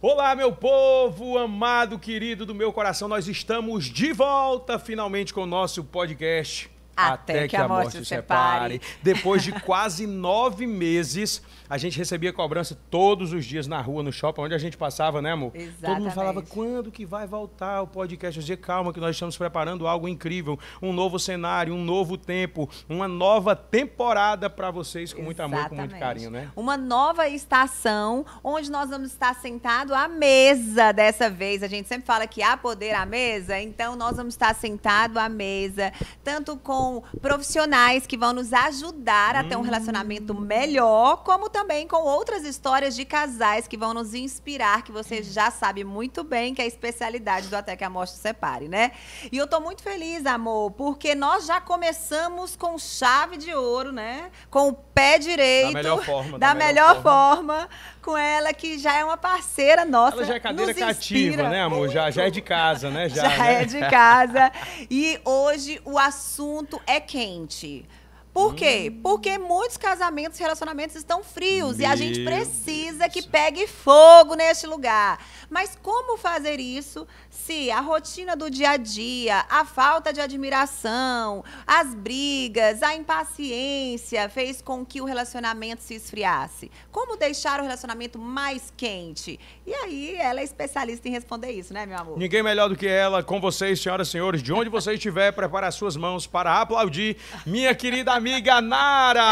Olá, meu povo amado, querido do meu coração, nós estamos de volta finalmente com o nosso podcast Até que a morte separe. Depois de quase 9 meses, a gente recebia cobrança todos os dias na rua, no shopping, onde a gente passava, né, amor? Exatamente. Todo mundo falava, quando que vai voltar o podcast? Eu dizia, calma que nós estamos preparando algo incrível, um novo cenário, um novo tempo, uma nova temporada para vocês com muito amor e com muito carinho, né? Uma nova estação, onde nós vamos estar sentados à mesa dessa vez. A gente sempre fala que há poder à mesa, então nós vamos estar sentados à mesa, tanto com profissionais que vão nos ajudar a ter um relacionamento melhor, como também com outras histórias de casais que vão nos inspirar, que você já sabe muito bem que é a especialidade do Até que a Morte Separe, né? E eu tô muito feliz, amor, porque nós já começamos com chave de ouro, né? Com o pé direito. Da melhor forma. Da melhor forma. Com ela, que já é uma parceira nossa. Ela já é cadeira cativa, né, amor? Já é de casa, né? Já né? é de casa. E hoje o assunto é quente. Por quê? Porque muitos casamentos e relacionamentos estão frios e a gente precisa que pegue fogo neste lugar. Mas como fazer isso se a rotina do dia a dia, a falta de admiração, as brigas, a impaciência fez com que o relacionamento se esfriasse? Como deixar o relacionamento mais quente? E aí, ela é especialista em responder isso, né, meu amor? Ninguém melhor do que ela, com vocês, senhoras e senhores. De onde você estiver, prepare as suas mãos para aplaudir minha querida amiga Nara!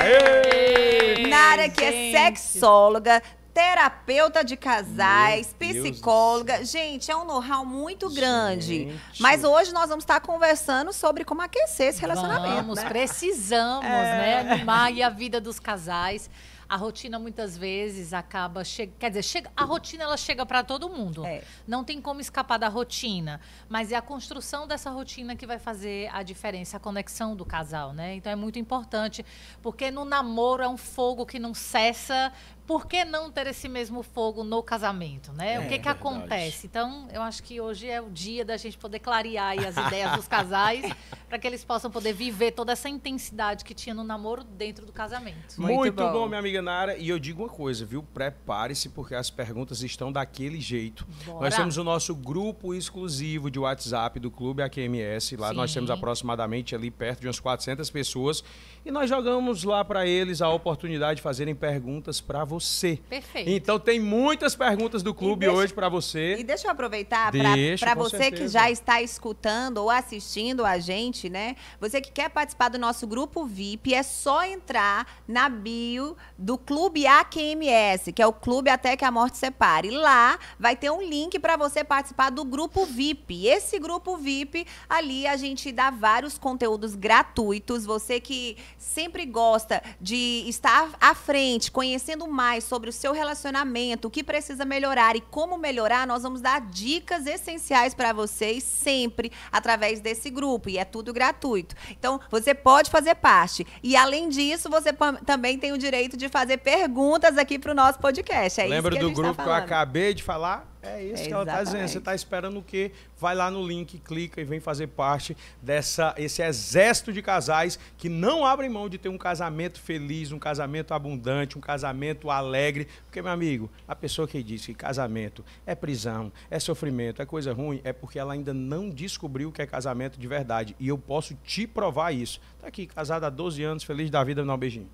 Ei! Nara, que é sexóloga, terapeuta de casais, psicóloga. Gente, é um know-how muito grande. Mas hoje nós vamos estar conversando sobre como aquecer esse relacionamento. Precisamos, né? Animar aí a vida dos casais. A rotina muitas vezes acaba a rotina ela chega para todo mundo. Não tem como escapar da rotina, mas é a construção dessa rotina que vai fazer a diferença, a conexão do casal, né? Então é muito importante, porque no namoro é um fogo que não cessa. Por que não ter esse mesmo fogo no casamento, né? O que acontece? Então, eu acho que hoje é o dia da gente poder clarear aí as ideias dos casais, para que eles possam poder viver toda essa intensidade que tinha no namoro dentro do casamento. Muito bom, minha amiga Nara. E eu digo uma coisa, viu? Prepare-se, porque as perguntas estão daquele jeito. Bora. Nós temos o nosso grupo exclusivo de WhatsApp do Clube AQMS. Lá nós temos aproximadamente ali perto de umas 400 pessoas. E nós jogamos lá para eles a oportunidade de fazerem perguntas para você. Perfeito. Então tem muitas perguntas do clube hoje para você. E deixa eu aproveitar para você que já está escutando ou assistindo a gente, né? Você que quer participar do nosso grupo VIP, é só entrar na bio do Clube AQMS, que é o Clube Até que a Morte Separe. Lá vai ter um link para você participar do grupo VIP. Esse grupo VIP, ali a gente dá vários conteúdos gratuitos. Você que sempre gosta de estar à frente, conhecendo mais sobre o seu relacionamento, o que precisa melhorar e como melhorar, nós vamos dar dicas essenciais para vocês sempre através desse grupo, e é tudo gratuito. Então, você pode fazer parte. E, além disso, você também tem o direito de fazer perguntas aqui para o nosso podcast. Lembra isso que do grupo que eu acabei de falar? É isso que ela está dizendo. Você está esperando o quê? Vai lá no link, clica e vem fazer parte esse exército de casais que não abrem mão de ter um casamento feliz, um casamento abundante, um casamento alegre. Porque, meu amigo, a pessoa que diz que casamento é prisão, é sofrimento, é coisa ruim, é porque ela ainda não descobriu o que é casamento de verdade. E eu posso te provar isso. Tá aqui, casada há 12 anos, feliz da vida, não, beijinho.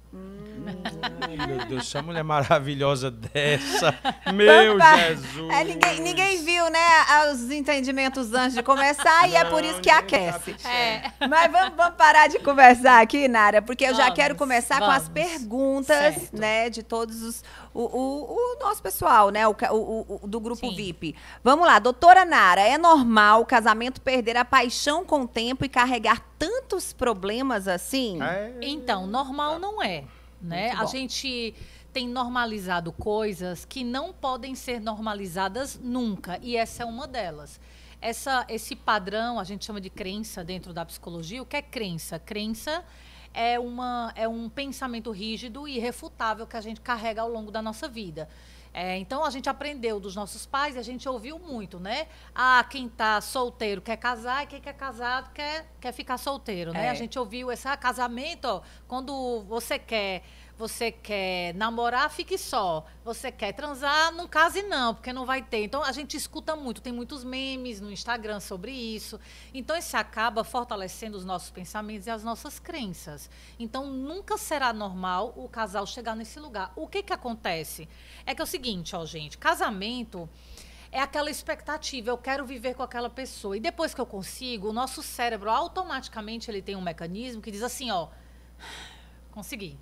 Meu Deus, essa mulher maravilhosa dessa. Meu Jesus. Ninguém viu, né, os entendimentos antes de começar, e é por isso que aquece. Mas vamos parar de conversar aqui, Nara, porque eu já quero começar com as perguntas, né, de todos o nosso pessoal, né, do grupo VIP. Vamos lá, doutora Nara, é normal o casamento perder a paixão com o tempo e carregar tantos problemas assim? Então, normal não é, né? A gente tem normalizado coisas que não podem ser normalizadas nunca, e essa é uma delas. Esse padrão, a gente chama de crença dentro da psicologia. O que é crença? Crença é um pensamento rígido e irrefutável que a gente carrega ao longo da nossa vida. Então, a gente aprendeu dos nossos pais, e a gente ouviu muito, né? Quem tá solteiro quer casar, e quem quer casado quer ficar solteiro, né? A gente ouviu esse casamento, ó, quando você quer Você quer namorar, fique só. Você quer transar, não case não, porque não vai ter. Então, a gente escuta muito. Tem muitos memes no Instagram sobre isso. Então, isso acaba fortalecendo os nossos pensamentos e as nossas crenças. Então, nunca será normal o casal chegar nesse lugar. O que acontece? É que é o seguinte, ó, gente. Casamento é aquela expectativa, eu quero viver com aquela pessoa. E depois que eu consigo, o nosso cérebro automaticamente ele tem um mecanismo que diz assim, ó, consegui.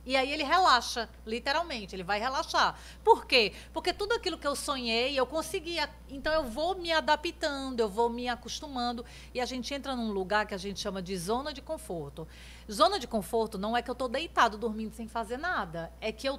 E aí ele relaxa, literalmente, ele vai relaxar. Por quê? Porque tudo aquilo que eu sonhei, eu conseguia. Então eu vou me adaptando, eu vou me acostumando. E a gente entra num lugar que a gente chama de zona de conforto. Zona de conforto não é que eu estou deitado, dormindo sem fazer nada. É que eu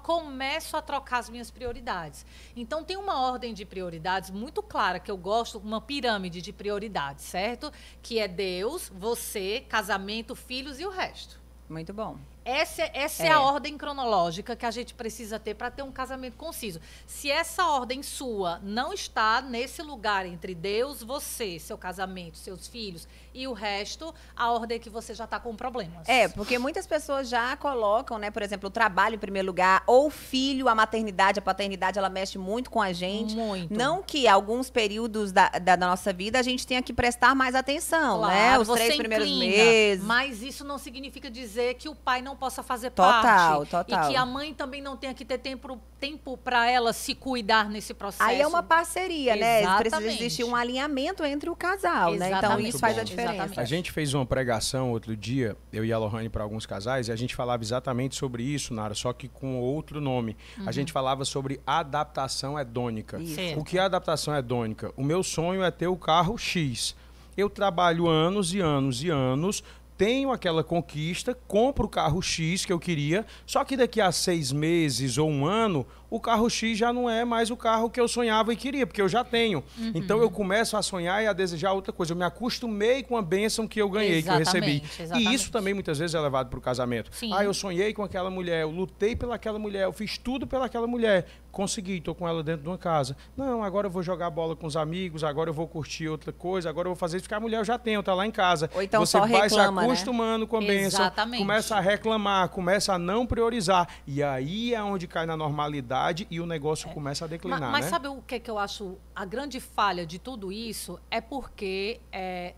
começo a trocar as minhas prioridades. Então tem uma ordem de prioridades muito clara, que eu gosto, uma pirâmide de prioridades, certo? Que é Deus, você, casamento, filhos e o resto. Muito bom. Essa é a ordem cronológica que a gente precisa ter para ter um casamento conciso. Se essa ordem sua não está nesse lugar entre Deus, você, seu casamento, seus filhos e o resto, a ordem é que você já está com problemas. Porque muitas pessoas já colocam, né, por exemplo, o trabalho em primeiro lugar, ou o filho, a maternidade, a paternidade, ela mexe muito com a gente. Muito. Não que alguns períodos da nossa vida a gente tenha que prestar mais atenção, claro, né? Os 3 primeiros meses. Mas isso não significa dizer que o pai não possa fazer parte. E que a mãe também não tenha que ter tempo para ela se cuidar nesse processo. Aí é uma parceria, né? Precisa existir um alinhamento entre o casal, né? Então isso faz a diferença. A gente fez uma pregação outro dia, eu e a Lohane, para alguns casais, e a gente falava exatamente sobre isso, Nara, só que com outro nome. A gente falava sobre adaptação hedônica. O que é adaptação hedônica? O meu sonho é ter o carro X. Eu trabalho anos e anos e anos, tenho aquela conquista, compro o carro X que eu queria, só que daqui a 6 meses ou 1 ano, o carro X já não é mais o carro que eu sonhava e queria, porque eu já tenho. Então eu começo a sonhar e a desejar outra coisa. Eu me acostumei com a bênção que eu ganhei, que eu recebi. E isso também muitas vezes é levado para o casamento. Sim. Eu sonhei com aquela mulher, eu lutei pelaquela mulher, eu fiz tudo pelaquela mulher. Consegui, estou com ela dentro de uma casa. Não, agora eu vou jogar bola com os amigos, agora eu vou curtir outra coisa, agora eu vou fazer isso, porque a mulher eu já tenho, está lá em casa. Ou então você só vai reclama, se acostumando com a bênção, começa a reclamar, começa a não priorizar. E aí é onde cai na normalidade e o negócio começa a declinar, mas né? sabe o que eu acho a grande falha de tudo isso? É porque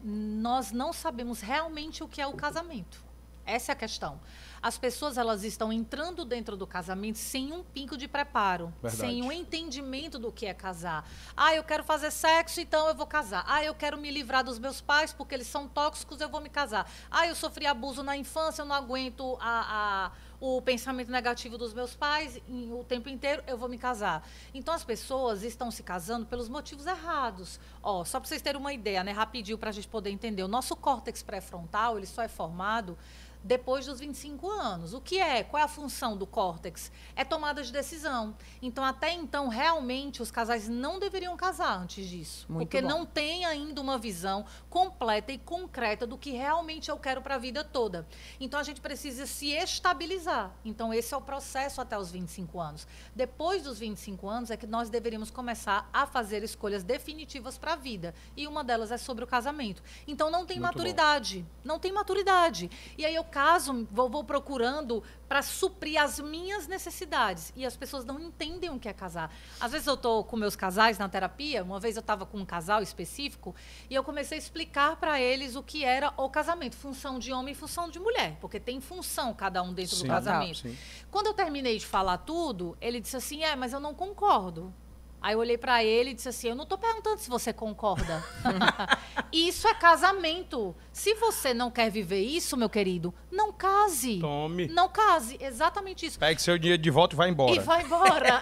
nós não sabemos realmente o que é o casamento. Essa é a questão. As pessoas, elas estão entrando dentro do casamento sem um pingo de preparo, sem um entendimento do que é casar. Eu quero fazer sexo, então eu vou casar. Eu quero me livrar dos meus pais porque eles são tóxicos, eu vou me casar. Eu sofri abuso na infância, eu não aguento o pensamento negativo dos meus pais o tempo inteiro, eu vou me casar. Então, as pessoas estão se casando pelos motivos errados. Só para vocês terem uma ideia, né, rapidinho, para a gente poder entender. O nosso córtex pré-frontal, ele só é formado depois dos 25 anos. O que é? Qual é a função do córtex? É tomada de decisão. Então, até então, realmente, os casais não deveriam casar antes disso. Porque não tem ainda uma visão completa e concreta do que realmente eu quero para a vida toda. Então, a gente precisa se estabilizar. Então, esse é o processo até os 25 anos. Depois dos 25 anos é que nós deveríamos começar a fazer escolhas definitivas para a vida. E uma delas é sobre o casamento. Então, não tem maturidade. Não tem maturidade. E aí, eu vou procurando para suprir as minhas necessidades. E as pessoas não entendem o que é casar. Às vezes eu estou com meus casais na terapia, uma vez eu estava com um casal específico, e eu comecei a explicar para eles o que era o casamento, função de homem e função de mulher, porque tem função cada um dentro do casamento. Quando eu terminei de falar tudo, ele disse assim, mas eu não concordo. Aí eu olhei pra ele e disse assim, eu não tô perguntando se você concorda. Isso é casamento. Se você não quer viver isso, meu querido, não case. Tome. Não case, exatamente isso. Pegue seu dinheiro de volta e vai embora. E vai embora,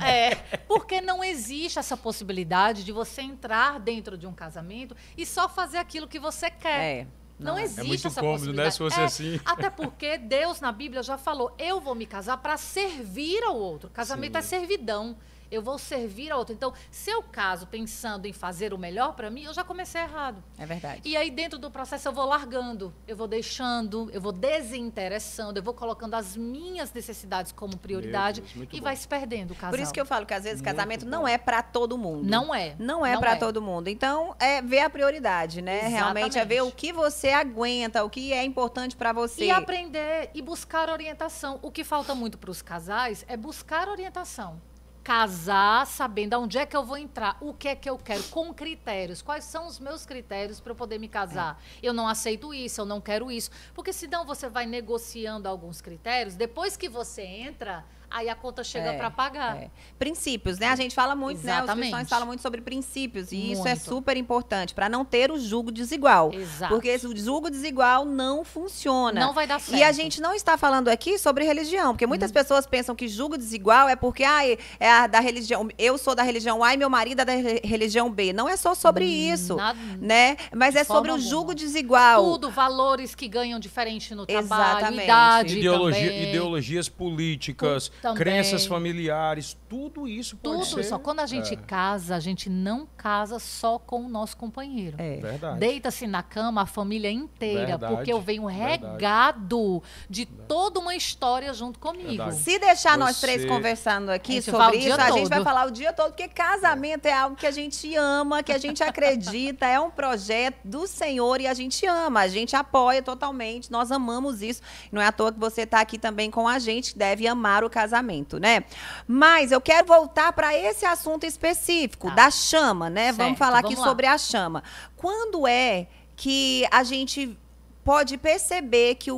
Porque não existe essa possibilidade de você entrar dentro de um casamento e só fazer aquilo que você quer. Não existe essa possibilidade. Né, se fosse assim. Até porque Deus, na Bíblia, já falou, eu vou me casar para servir ao outro. Casamento é servidão. eu vou servir a outra. Então, se eu caso pensando em fazer o melhor para mim, eu já comecei errado. É verdade. E aí, dentro do processo, eu vou largando, eu vou deixando, eu vou desinteressando, eu vou colocando as minhas necessidades como prioridade e vai se perdendo o casal. Por isso que eu falo que, às vezes, casamento não é para todo mundo. Não é. Não é para todo mundo. Então, é ver a prioridade, né? Exatamente. Realmente é ver o que você aguenta, o que é importante para você. E aprender e buscar orientação. O que falta muito para os casais é buscar orientação. Casar sabendo aonde é que eu vou entrar, o que é que eu quero, com critérios. Quais são os meus critérios para eu poder me casar? Eu não aceito isso, eu não quero isso. Porque senão você vai negociando alguns critérios, depois que você entra, aí a conta chega para pagar. Princípios, né? A gente fala muito, né? Os cristãos falam muito sobre princípios. E isso é super importante, para não ter o julgo desigual. Exato. Porque o julgo desigual não funciona. Não vai dar certo. E a gente não está falando aqui sobre religião, porque muitas pessoas pensam que julgo desigual é porque é a da religião. Eu sou da religião A e meu marido é da religião B. Não é só sobre isso, né? Mas é sobre o julgo desigual. Tudo, valores que ganham diferente no trabalho, idade ideologias políticas, crenças familiares, tudo isso pode ser. Só quando a gente casa, a gente não casa só com o nosso companheiro. Verdade. Deita-se na cama a família inteira, porque eu venho regado de toda uma história junto comigo. Verdade. Se deixar nós três conversando aqui sobre isso, a gente vai falar o dia todo, porque casamento é algo que a gente ama, que a gente acredita, é um projeto do Senhor e a gente ama, a gente apoia totalmente, nós amamos isso. Não é à toa que você está aqui também com a gente, deve amar o casamento, né? Mas eu quero voltar para esse assunto específico, da chama, né? Certo, vamos falar aqui sobre a chama. Quando é que a gente pode perceber que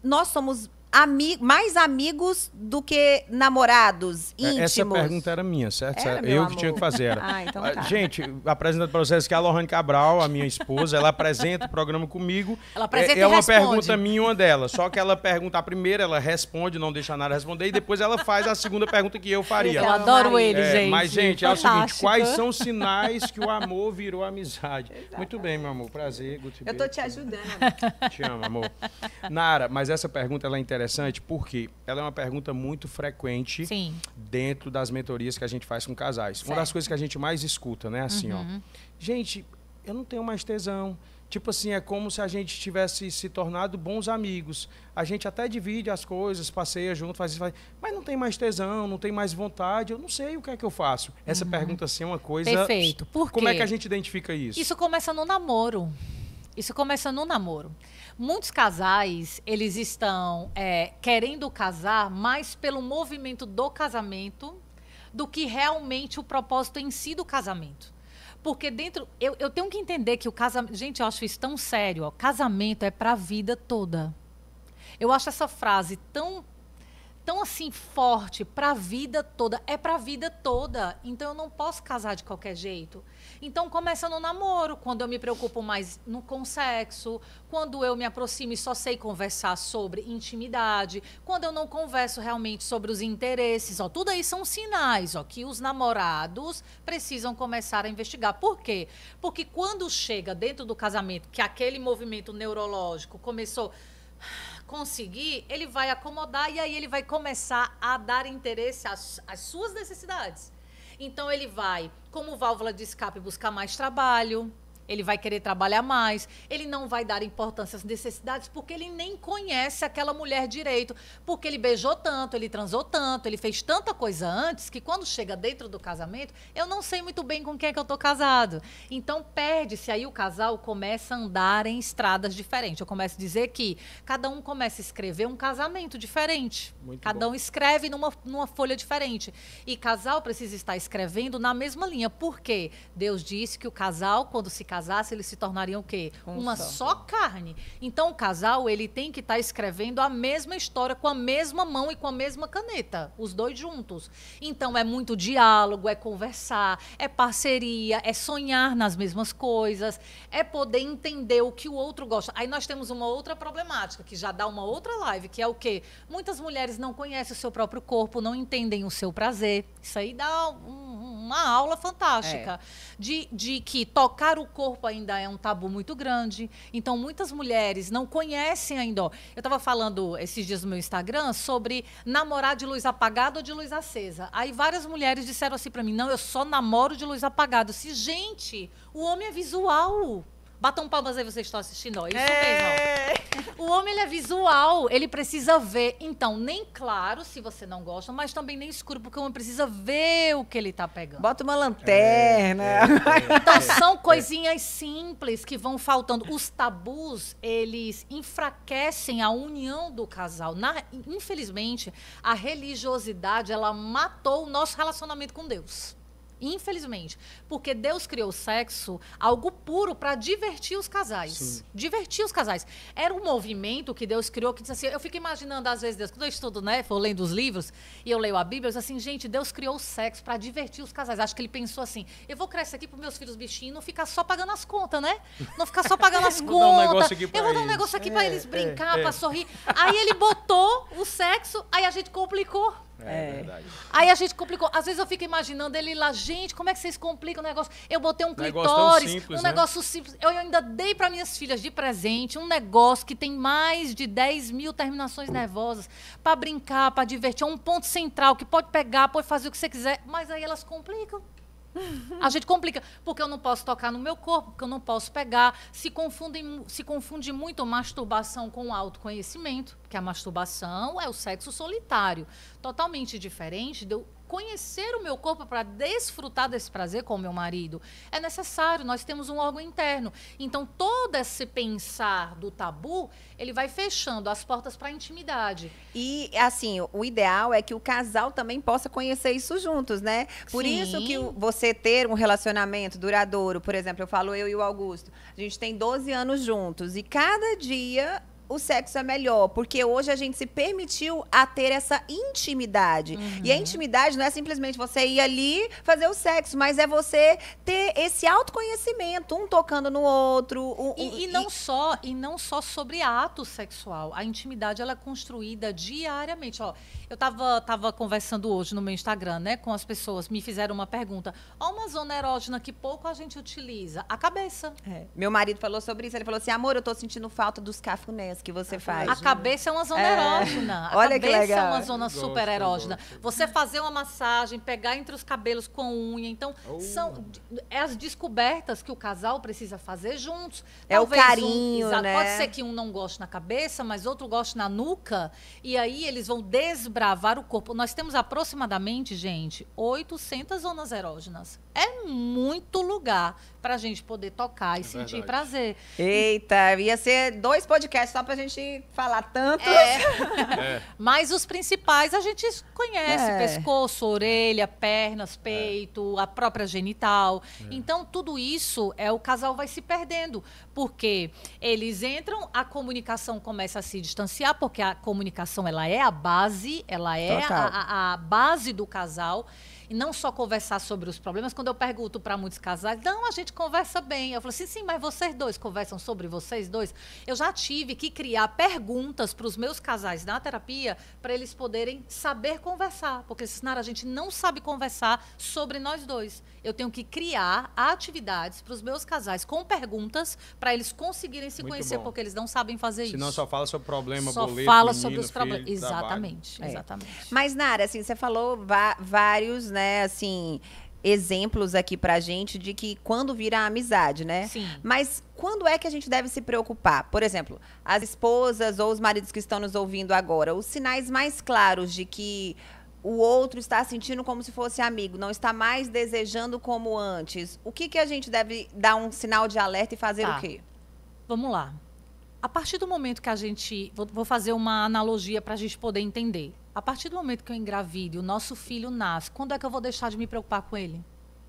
nós somos mais amigos do que namorados íntimos? Essa pergunta era minha, certo? Era, eu amor. que tinha que fazer. Então tá. Gente, apresentando para vocês que é a Lohane Cabral, a minha esposa, ela apresenta o programa comigo. Ela apresenta é uma pergunta minha, uma delas. Só que ela pergunta a primeira, ela responde, não deixa nada responder, e depois ela faz a segunda pergunta que eu faria. Eu adoro ele, gente. Mas, gente, é o seguinte, quais são os sinais que o amor virou amizade? Exatamente. Muito bem, meu amor, prazer. Eu tô te ajudando. Te amo, amor. Nara, mas essa pergunta ela é interessante porque ela é uma pergunta muito frequente dentro das mentorias que a gente faz com casais. Uma das coisas que a gente mais escuta, né? Assim, ó. Gente, eu não tenho mais tesão. Tipo assim, é como se a gente tivesse se tornado bons amigos. A gente até divide as coisas, passeia junto, faz isso, mas não tem mais tesão, não tem mais vontade. Eu não sei o que é que eu faço. Essa pergunta, assim, é uma coisa... Perfeito. Por quê? Como é que a gente identifica isso? Isso começa no namoro. Muitos casais, eles estão querendo casar mais pelo movimento do casamento do que realmente o propósito em si do casamento. Porque dentro... Eu tenho que entender que o casamento... Gente, eu acho isso tão sério. Ó, casamento é para a vida toda. Eu acho essa frase tão assim, forte, para a vida toda. É para a vida toda. Então, eu não posso casar de qualquer jeito. Então, começa no namoro, quando eu me preocupo mais com o sexo, quando eu me aproximo e só sei conversar sobre intimidade, quando eu não converso realmente sobre os interesses. Ó, tudo aí são sinais, ó, que os namorados precisam começar a investigar. Por quê? Porque quando chega dentro do casamento, que aquele movimento neurológico começou... conseguir, ele vai acomodar e aí ele vai começar a dar interesse às suas necessidades. Então, ele vai, como válvula de escape, buscar mais trabalho, ele vai querer trabalhar mais, ele não vai dar importância às necessidades porque ele nem conhece aquela mulher direito, porque ele beijou tanto, ele transou tanto, ele fez tanta coisa antes que quando chega dentro do casamento, eu não sei muito bem com quem é que eu tô casado. Então, perde-se, aí o casal começa a andar em estradas diferentes. Eu começo a dizer que cada um começa a escrever um casamento diferente. Cada um escreve numa folha diferente. E casal precisa estar escrevendo na mesma linha. Por quê? Deus disse que o casal, quando se casasse, eles se tornariam o quê? Uma só carne. Então, o casal, ele tem que estar escrevendo a mesma história com a mesma mão e com a mesma caneta, os dois juntos. Então, é muito diálogo, é conversar, é parceria, é sonhar nas mesmas coisas, é poder entender o que o outro gosta. Aí nós temos uma outra problemática, que já dá uma outra live, que é o quê? Muitas mulheres não conhecem o seu próprio corpo, não entendem o seu prazer. Isso aí dá uma aula fantástica. De que tocar o corpo ainda é um tabu muito grande. Então, muitas mulheres não conhecem ainda. Eu estava falando esses dias no meu Instagram sobre namorar de luz apagada ou de luz acesa. Aí várias mulheres disseram assim para mim, não, eu só namoro de luz apagada. Gente, o homem é visual. Batam palmas aí, vocês estão assistindo. Ó. Isso mesmo. O homem, ele é visual, ele precisa ver. Então, nem claro, se você não gosta, mas também nem escuro, porque o homem precisa ver o que ele tá pegando. Bota uma lanterna. Então, são coisinhas simples que vão faltando. Os tabus, eles enfraquecem a união do casal. Infelizmente, a religiosidade, ela matou o nosso relacionamento com Deus. Infelizmente, porque Deus criou o sexo algo puro para divertir os casais. Sim. Divertir os casais. Era um movimento que Deus criou que disse assim, eu fico imaginando às vezes, Deus, quando eu estudo, né, vou lendo os livros e eu leio a Bíblia, eu digo assim, gente, Deus criou o sexo para divertir os casais. Acho que ele pensou assim, eu vou criar isso aqui para meus filhos bichinhos não ficar só pagando as contas, né? Não ficar só pagando as contas. Eu vou dar um negócio aqui para eles brincar, para sorrir. Aí ele botou o sexo, aí a gente complicou. É verdade. Aí a gente complicou. Às vezes eu fico imaginando ele lá, gente, como é que vocês complicam o negócio? Eu botei um clitóris, simples, um negócio simples. Eu ainda dei para minhas filhas de presente um negócio que tem mais de 10 mil terminações nervosas para brincar, para divertir. É um ponto central que pode pegar, pode fazer o que você quiser, mas aí elas complicam. A gente complica, porque eu não posso tocar no meu corpo, porque eu não posso pegar. Se confunde muito masturbação com autoconhecimento, porque a masturbação é o sexo solitário, totalmente diferente de eu conhecer o meu corpo para desfrutar desse prazer com o meu marido. É necessário, nós temos um órgão interno. Então, todo esse pensar do tabu, ele vai fechando as portas para a intimidade. E, assim, o ideal é que o casal também possa conhecer isso juntos, né? Por Sim. isso que você ter um relacionamento duradouro, por exemplo, eu falo eu e o Augusto, a gente tem 12 anos juntos e cada dia o sexo é melhor, porque hoje a gente se permitiu a ter essa intimidade. E a intimidade não é simplesmente você ir ali fazer o sexo, mas é você ter esse autoconhecimento, um tocando no outro. E não só sobre ato sexual. A intimidade, ela é construída diariamente. Ó, eu tava conversando hoje no meu Instagram, né, com as pessoas, me fizeram uma pergunta. Ó, uma zona erógena que pouco a gente utiliza, a cabeça. Meu marido falou sobre isso, ele falou assim, amor, eu tô sentindo falta dos cafunés que você faz. A cabeça é uma zona erógena. A Olha que cabeça legal. é uma zona super erógena. Você fazer uma massagem, pegar entre os cabelos com unha. Então, são as descobertas que o casal precisa fazer juntos. É talvez o carinho, né? Pode ser que um não goste na cabeça, mas outro goste na nuca. E aí eles vão desbravar o corpo. Nós temos aproximadamente, gente, 800 zonas erógenas. É muito lugar pra gente poder tocar e sentir prazer. Eita, ia ser 2 podcasts só pra gente falar tanto. Mas os principais a gente conhece: pescoço, orelha, pernas, peito, a própria genital. Então, tudo isso o casal vai se perdendo. Porque eles entram, a comunicação começa a se distanciar, porque a comunicação ela é a base, ela é a base do casal. E não só conversar sobre os problemas. Quando eu pergunto para muitos casais, não, a gente conversa bem. Eu falo assim, sim, mas vocês dois conversam sobre vocês dois? Eu já tive que criar perguntas para os meus casais na terapia para eles poderem saber conversar. Porque senão a gente não sabe conversar sobre nós dois. Eu tenho que criar atividades para os meus casais com perguntas para eles conseguirem se conhecer, porque eles não sabem fazer isso. Senão só fala sobre problema, boleto, fala menino, sobre os problemas. Filho, exatamente, exatamente. Mas, Nara, assim, você falou vários, né, assim, exemplos aqui pra gente de que quando vira amizade, né? Sim. Mas quando é que a gente deve se preocupar? Por exemplo, as esposas ou os maridos que estão nos ouvindo agora, os sinais mais claros de que o outro está sentindo como se fosse amigo, não está mais desejando como antes. O que a gente deve dar um sinal de alerta e fazer o quê? Vamos lá. A partir do momento que a gente... Vou fazer uma analogia para a gente poder entender. A partir do momento que eu engravido e o nosso filho nasce, quando é que eu vou deixar de me preocupar com ele?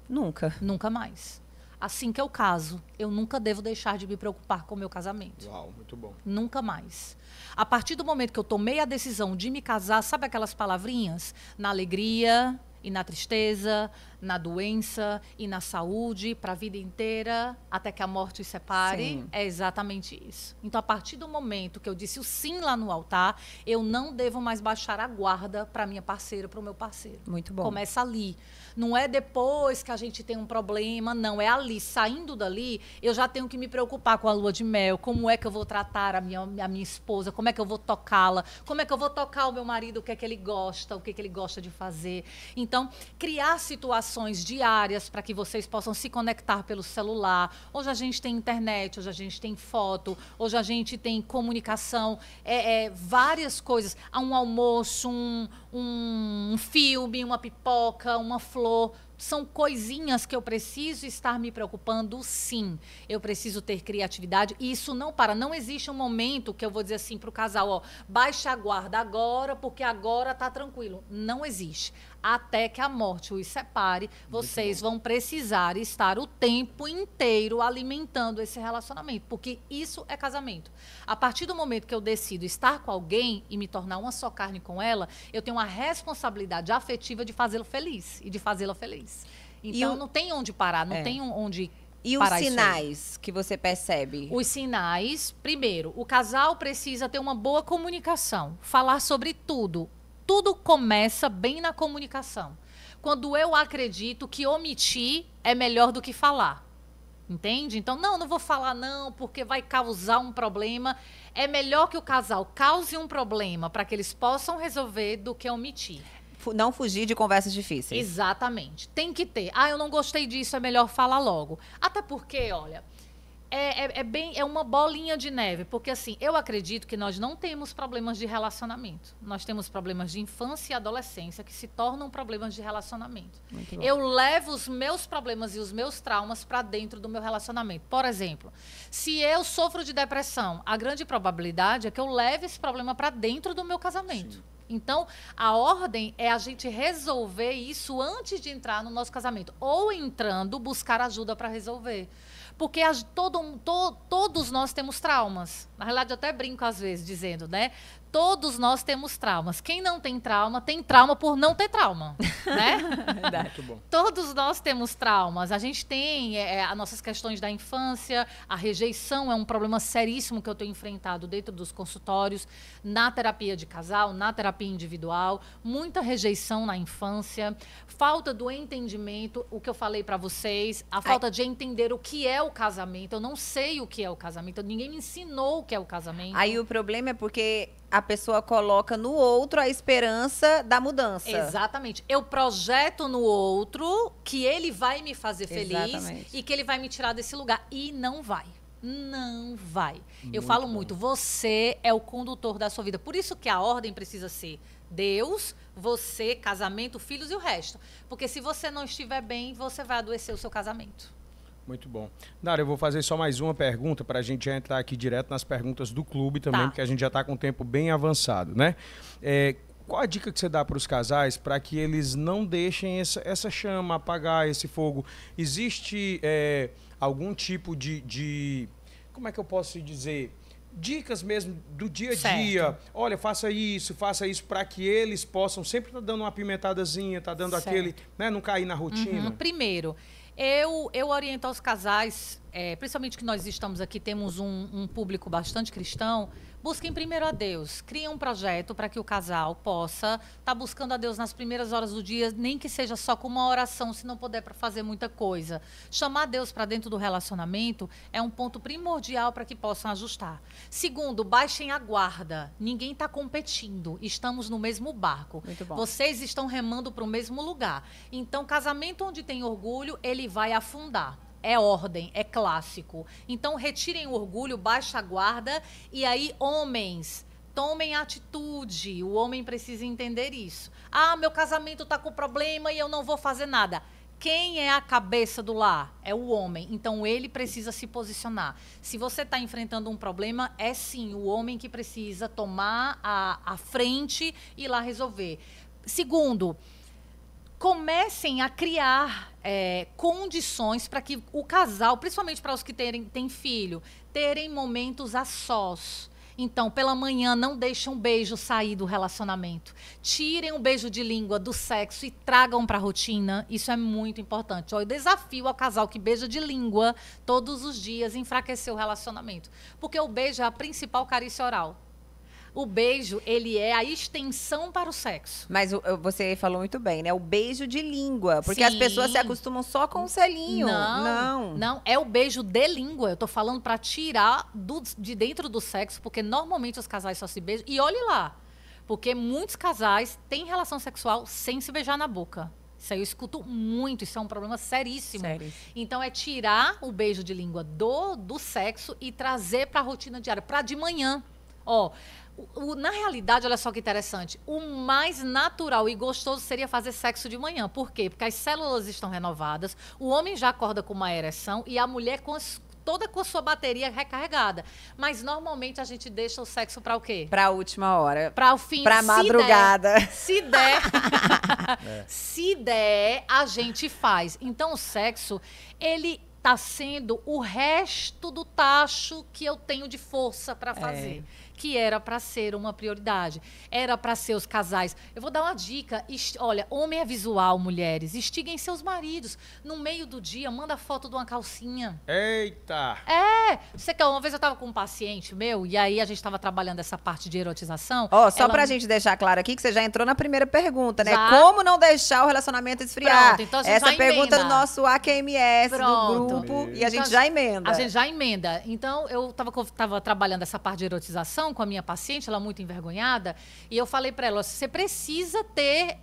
Nunca. Nunca mais. Assim que eu caso, eu nunca devo deixar de me preocupar com o meu casamento. Uau, muito bom. Nunca mais. A partir do momento que eu tomei a decisão de me casar, sabe aquelas palavrinhas? Na alegria e na tristeza, na doença e na saúde para a vida inteira, até que a morte os separe. Sim. É exatamente isso. Então, a partir do momento que eu disse o sim lá no altar, eu não devo mais baixar a guarda para minha parceira, para o meu parceiro. Muito bom. Começa ali. Não é depois que a gente tem um problema, não. É ali. Saindo dali, eu já tenho que me preocupar com a lua de mel. Como é que eu vou tratar a minha esposa? Como é que eu vou tocá-la? Como é que eu vou tocar o meu marido? O que é que ele gosta? O que é que ele gosta de fazer? Então, criar situações diárias para que vocês possam se conectar pelo celular. Hoje a gente tem internet, hoje a gente tem foto, hoje a gente tem comunicação, várias coisas. Há um almoço, um filme, uma pipoca, uma flor. São coisinhas que eu preciso estar me preocupando, sim. Eu preciso ter criatividade. E isso não para. Não existe um momento que eu vou dizer assim para o casal, ó, baixa a guarda agora, porque agora está tranquilo. Não existe. Até que a morte os separe, vocês vão precisar estar o tempo inteiro alimentando esse relacionamento, porque isso é casamento. A partir do momento que eu decido estar com alguém e me tornar uma só carne com ela, eu tenho uma responsabilidade afetiva de fazê-lo feliz e de fazê-la feliz. Então, não tem onde parar, não tem onde E os sinais que você percebe? Os sinais, primeiro, o casal precisa ter uma boa comunicação, falar sobre tudo. Tudo começa bem na comunicação. Quando eu acredito que omitir é melhor do que falar. Entende? Então, não vou falar não, porque vai causar um problema. É melhor que o casal cause um problema para que eles possam resolver do que omitir. Não fugir de conversas difíceis. Exatamente. Tem que ter. Eu não gostei disso, é melhor falar logo. Até porque, olha, é uma bolinha de neve, porque assim, eu acredito que nós não temos problemas de relacionamento. Nós temos problemas de infância e adolescência que se tornam problemas de relacionamento. Eu levo os meus problemas e os meus traumas para dentro do meu relacionamento. Por exemplo, se eu sofro de depressão, a grande probabilidade é que eu leve esse problema para dentro do meu casamento. Sim. Então, a ordem é a gente resolver isso antes de entrar no nosso casamento. Ou entrando, buscar ajuda para resolver. Porque todos nós temos traumas. Na realidade, eu até brinco às vezes dizendo, né? Todos nós temos traumas. Quem não tem trauma por não ter trauma, né? Muito bom. Todos nós temos traumas. A gente tem as nossas questões da infância, a rejeição é um problema seríssimo que eu tenho enfrentado dentro dos consultórios, na terapia de casal, na terapia individual, muita rejeição na infância, falta do entendimento, o que eu falei para vocês, a falta de entender o que é o casamento. Eu não sei o que é o casamento, ninguém me ensinou o que é o casamento. Aí o problema é porque a pessoa coloca no outro a esperança da mudança. Exatamente. Eu projeto no outro que ele vai me fazer feliz e que ele vai me tirar desse lugar. E não vai. Não vai. Eu falo muito, você é o condutor da sua vida. Por isso que a ordem precisa ser Deus, você, casamento, filhos e o resto. Porque se você não estiver bem, você vai adoecer o seu casamento. Muito bom. Nara, eu vou fazer só mais uma pergunta para a gente já entrar aqui direto nas perguntas do clube também, porque a gente já está com um tempo bem avançado, né? Qual a dica que você dá para os casais para que eles não deixem essa chama apagar, esse fogo? Existe algum tipo de... Como é que eu posso dizer? Dicas mesmo do dia a dia. Olha, faça isso para que eles possam sempre estar dando uma apimentadazinha, tá dando aquele, né, não cair na rotina. Primeiro, eu oriento aos casais, principalmente que nós estamos aqui, temos um público bastante cristão, busquem primeiro a Deus, criem um projeto para que o casal possa estar buscando a Deus nas primeiras horas do dia, nem que seja só com uma oração, se não puder para fazer muita coisa. Chamar Deus para dentro do relacionamento é um ponto primordial para que possam ajustar. Segundo, baixem a guarda. Ninguém está competindo, estamos no mesmo barco. Muito bom. Vocês estão remando para o mesmo lugar. Então, casamento onde tem orgulho, ele vai afundar. É ordem, é clássico. Então, retirem o orgulho, baixa a guarda. E aí, homens, tomem atitude. O homem precisa entender isso. Meu casamento está com problema e eu não vou fazer nada. Quem é a cabeça do lar? É o homem. Então, ele precisa se posicionar. Se você está enfrentando um problema, é sim o homem que precisa tomar a frente e ir lá resolver. Segundo, comecem a criar condições para que o casal, principalmente para os que têm filho, terem momentos a sós. Então, pela manhã, não deixem um beijo sair do relacionamento. Tirem um beijo de língua do sexo e tragam para a rotina. Isso é muito importante. Eu desafio ao casal que beija de língua todos os dias enfraquecer o relacionamento. Porque o beijo é a principal carícia oral. O beijo, ele é a extensão para o sexo. Mas você falou muito bem, né? O beijo de língua. Porque as pessoas se acostumam só com o selinho. Não, é o beijo de língua. Eu tô falando para tirar de dentro do sexo, porque normalmente os casais só se beijam. E olhe lá, porque muitos casais têm relação sexual sem se beijar na boca. Isso aí eu escuto muito, isso é um problema seríssimo. Sério? Então é tirar o beijo de língua do sexo e trazer para a rotina diária, para de manhã. Ó, na realidade, olha só que interessante, o mais natural e gostoso seria fazer sexo de manhã. Por quê? Porque as células estão renovadas, o homem já acorda com uma ereção e a mulher toda com a sua bateria recarregada. Mas normalmente a gente deixa o sexo para o quê? Para a última hora. Para o fim. Para madrugada. Se der, se der, a gente faz. Então o sexo, ele tá sendo o resto do tacho que eu tenho de força para fazer. Que era para ser uma prioridade. Era para ser os casais. Eu vou dar uma dica. Olha, homem é visual, mulheres. Estiguem seus maridos. No meio do dia, manda foto de uma calcinha. Eita! Você quer? Uma vez eu estava com um paciente meu, e aí a gente estava trabalhando essa parte de erotização. Só pra gente deixar claro aqui que você já entrou na primeira pergunta, né? Como não deixar o relacionamento esfriar? Pronto, então a gente essa já pergunta emenda. Do nosso AQMS, do grupo, e a gente já emenda. A gente já emenda. Então, eu estava trabalhando essa parte de erotização com a minha paciente, ela muito envergonhada, e eu falei para ela, você precisa ter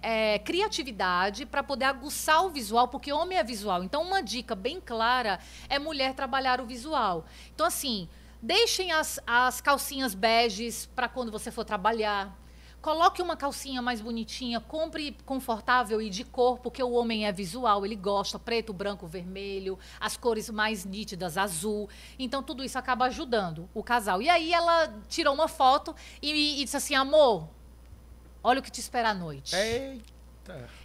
criatividade para poder aguçar o visual, porque homem é visual. Então, uma dica bem clara é mulher trabalhar o visual. Então, assim, deixem as calcinhas beges para quando você for trabalhar. Coloque uma calcinha mais bonitinha, compre confortável e de cor, porque o homem é visual, ele gosta preto, branco, vermelho, as cores mais nítidas, azul. Então, tudo isso acaba ajudando o casal. E aí, ela tirou uma foto e disse assim, amor, olha o que te espera à noite. Eita.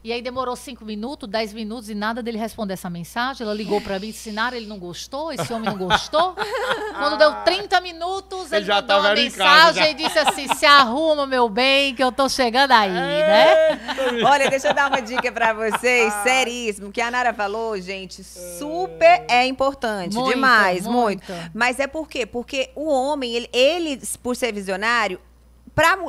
E aí demorou 5 minutos, 10 minutos e nada dele responder essa mensagem. Ela ligou pra mim, ensinaram, ele não gostou, esse homem não gostou. Quando deu 30 minutos, ele mandou uma mensagem e disse assim, se arruma, meu bem, que eu tô chegando aí, né? Olha, deixa eu dar uma dica pra vocês, seríssimo, que a Nara falou, gente, super é importante, muito, demais, muito. Mas é por quê? Porque o homem, ele por ser visionário,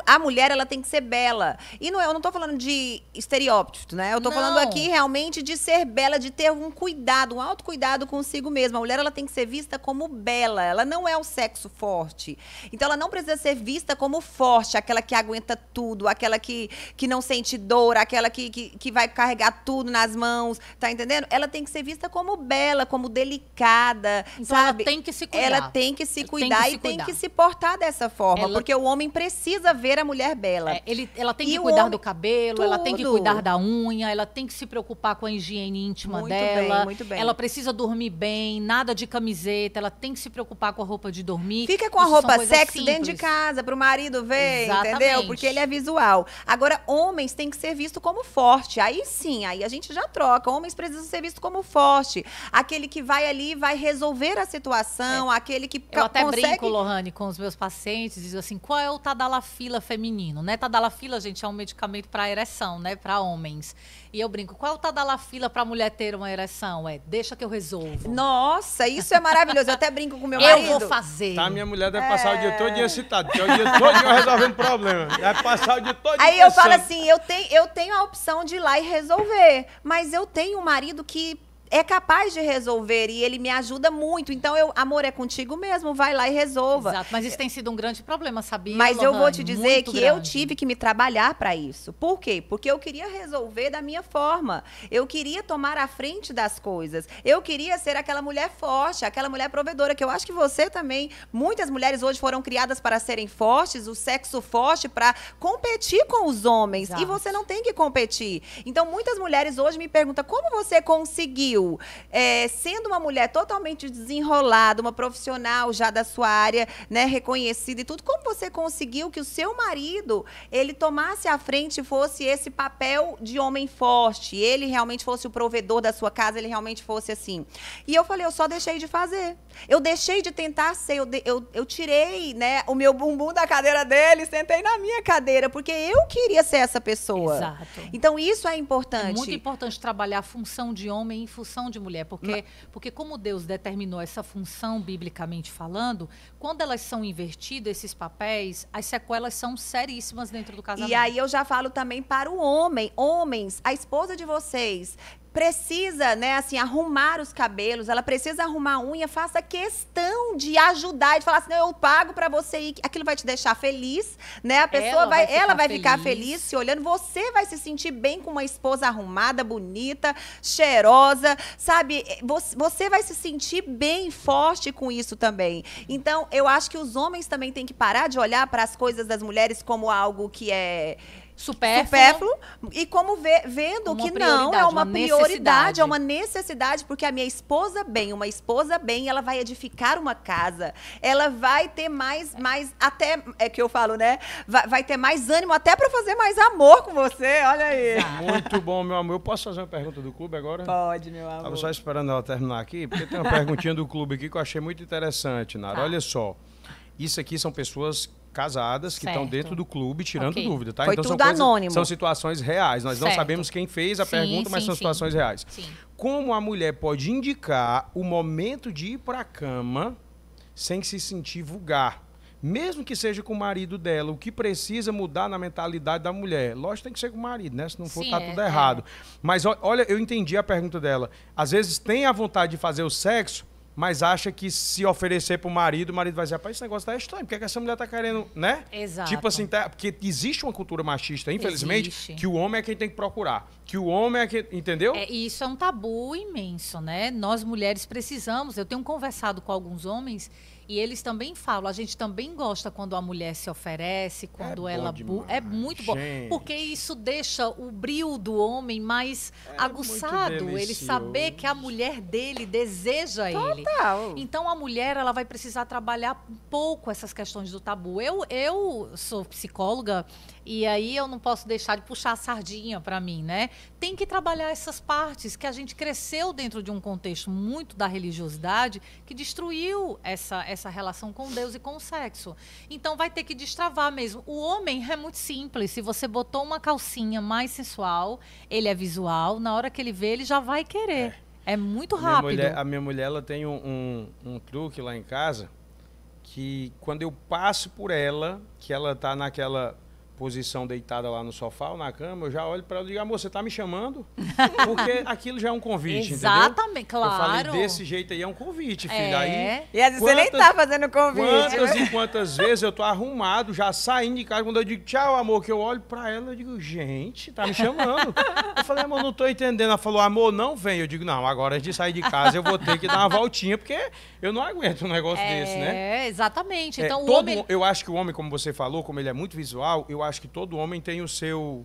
a mulher, ela tem que ser bela. E eu não tô falando de estereótipos, né? Eu tô falando aqui realmente de ser bela, de ter um cuidado, um autocuidado consigo mesma. A mulher, ela tem que ser vista como bela. Ela não é o sexo forte. Então, ela não precisa ser vista como forte, aquela que aguenta tudo, aquela que não sente dor, aquela que vai carregar tudo nas mãos, tá entendendo? Ela tem que ser vista como bela, como delicada, então, sabe? Ela tem que se cuidar. Ela tem que se cuidar e tem que se portar dessa forma, porque o homem precisa ver a mulher bela. Ela tem que cuidar do cabelo, ela tem que cuidar da unha, ela tem que se preocupar com a higiene íntima dela. Muito bem. Ela precisa dormir bem, nada de camiseta, ela tem que se preocupar com a roupa de dormir. Fica com a roupa sexy dentro de casa, pro marido ver, entendeu? Porque ele é visual. Agora, homens têm que ser vistos como forte. Aí sim, aí a gente já troca. Homens precisam ser vistos como forte. Aquele que vai ali, vai resolver a situação, aquele que Eu até brinco, Lohane, com os meus pacientes, diz assim, qual é o Tadalafila feminino, né? Tadalafila, gente, é um medicamento para ereção, né? Para homens. E eu brinco, qual é o Tadalafila para mulher ter uma ereção? Deixa que eu resolvo. Nossa, isso é maravilhoso. Eu até brinco com meu marido. Eu vou fazer. Tá, minha mulher deve passar o dia todo excitado, que é o dia todo resolvendo problema. Deve passar o dia todo Aí eu falo assim, eu tenho a opção de ir lá e resolver, mas eu tenho um marido que é capaz de resolver e ele me ajuda muito. Então, amor, é contigo mesmo, vai lá e resolva. Exato, mas isso tem sido um grande problema, sabia, Mas Lohane? eu vou te dizer que eu tive que me trabalhar para isso. Por quê? Porque eu queria resolver da minha forma. Eu queria tomar a frente das coisas. Eu queria ser aquela mulher forte, aquela mulher provedora, que eu acho que você também, muitas mulheres hoje foram criadas para serem fortes, o sexo forte, para competir com os homens. Exato. E você não tem que competir. Então, muitas mulheres hoje me perguntam, como você conseguiu? conseguiu, sendo uma mulher totalmente desenrolada, uma profissional já da sua área, né, reconhecida e tudo, como você conseguiu que o seu marido, ele tomasse à frente e fosse esse papel de homem forte, ele realmente fosse o provedor da sua casa, ele realmente fosse assim? E eu falei, eu só deixei de fazer. Eu deixei de tentar ser, eu tirei, né, o meu bumbum da cadeira dele, sentei na minha cadeira, porque eu queria ser essa pessoa. Exato. Então, isso é importante. É muito importante trabalhar a função de homem em função de mulher, porque como Deus determinou essa função, biblicamente falando, quando elas são invertidas, esses papéis, as sequelas são seríssimas dentro do casamento. E aí eu já falo também para o homem. Homens, a esposa de vocês precisa, né, assim, arrumar os cabelos, ela precisa arrumar a unha, faça questão de ajudar e de falar assim, não, eu pago pra você ir, aquilo vai te deixar feliz, né, a pessoa ela vai ficar feliz se olhando, você vai se sentir bem com uma esposa arrumada, bonita, cheirosa, sabe, você vai se sentir bem, forte com isso também. Então, eu acho que os homens também têm que parar de olhar para as coisas das mulheres como algo que é supérfluo e como vendo que não, é uma prioridade, é uma necessidade, porque a minha esposa bem, uma esposa bem, ela vai edificar uma casa, ela vai ter mais até, é que eu falo, né, vai ter mais ânimo até para fazer mais amor com você, olha aí. Muito bom, meu amor. Eu posso fazer uma pergunta do clube agora? Pode, meu amor. Estava só esperando ela terminar aqui, porque tem uma perguntinha do clube aqui que eu achei muito interessante, Nara. Olha só, isso aqui são pessoas casadas que estão dentro do clube tirando dúvida, tá? Foi então tudo anônimo. São situações reais. Nós não sabemos quem fez a pergunta, mas são situações reais. Sim. Como a mulher pode indicar o momento de ir para a cama sem se sentir vulgar? Mesmo que seja com o marido dela, o que precisa mudar na mentalidade da mulher? Lógico, tem que ser com o marido, né? Se não for, tá tudo errado. Mas olha, eu entendi a pergunta dela. Às vezes tem a vontade de fazer o sexo, mas acha que se oferecer pro marido, o marido vai dizer, rapaz, esse negócio tá estranho, porque é que essa mulher tá querendo, né? Exato. Tipo assim, porque existe uma cultura machista, infelizmente, que o homem é quem tem que procurar, que o homem é quem, entendeu? E isso é um tabu imenso, né? Nós mulheres precisamos, eu tenho conversado com alguns homens e eles também falam, a gente também gosta quando a mulher se oferece, quando ela... É muito bom, porque isso deixa o brio do homem mais aguçado, ele saber que a mulher dele deseja ele. Então a mulher, ela vai precisar trabalhar um pouco essas questões do tabu. Eu sou psicóloga e aí eu não posso deixar de puxar a sardinha para mim, né? Tem que trabalhar essas partes que a gente cresceu dentro de um contexto muito da religiosidade que destruiu essa relação com Deus e com o sexo. Então vai ter que destravar mesmo. O homem é muito simples. Se você botou uma calcinha mais sensual, ele é visual, na hora que ele vê, ele já vai querer. É muito rápido. A minha mulher, ela tem um truque lá em casa que quando eu passo por ela, que ela tá naquela posição deitada lá no sofá ou na cama, eu já olho para ela e digo, amor, você tá me chamando? Porque aquilo já é um convite, exatamente, entendeu? Claro. Eu falei, desse jeito aí é um convite, filho. Aí, e às vezes você nem tá fazendo convite. Quantas e quantas vezes eu tô arrumado, já saindo de casa, quando eu digo, tchau, amor, que eu olho para ela, eu digo, gente, tá me chamando. Eu falei, amor, não tô entendendo. Ela falou, amor, não vem. Eu digo, não, agora antes de sair de casa eu vou ter que dar uma voltinha, porque eu não aguento um negócio desse, né? Exatamente. Então, eu acho que o homem, como você falou, como ele é muito visual, eu acho que todo homem tem o seu...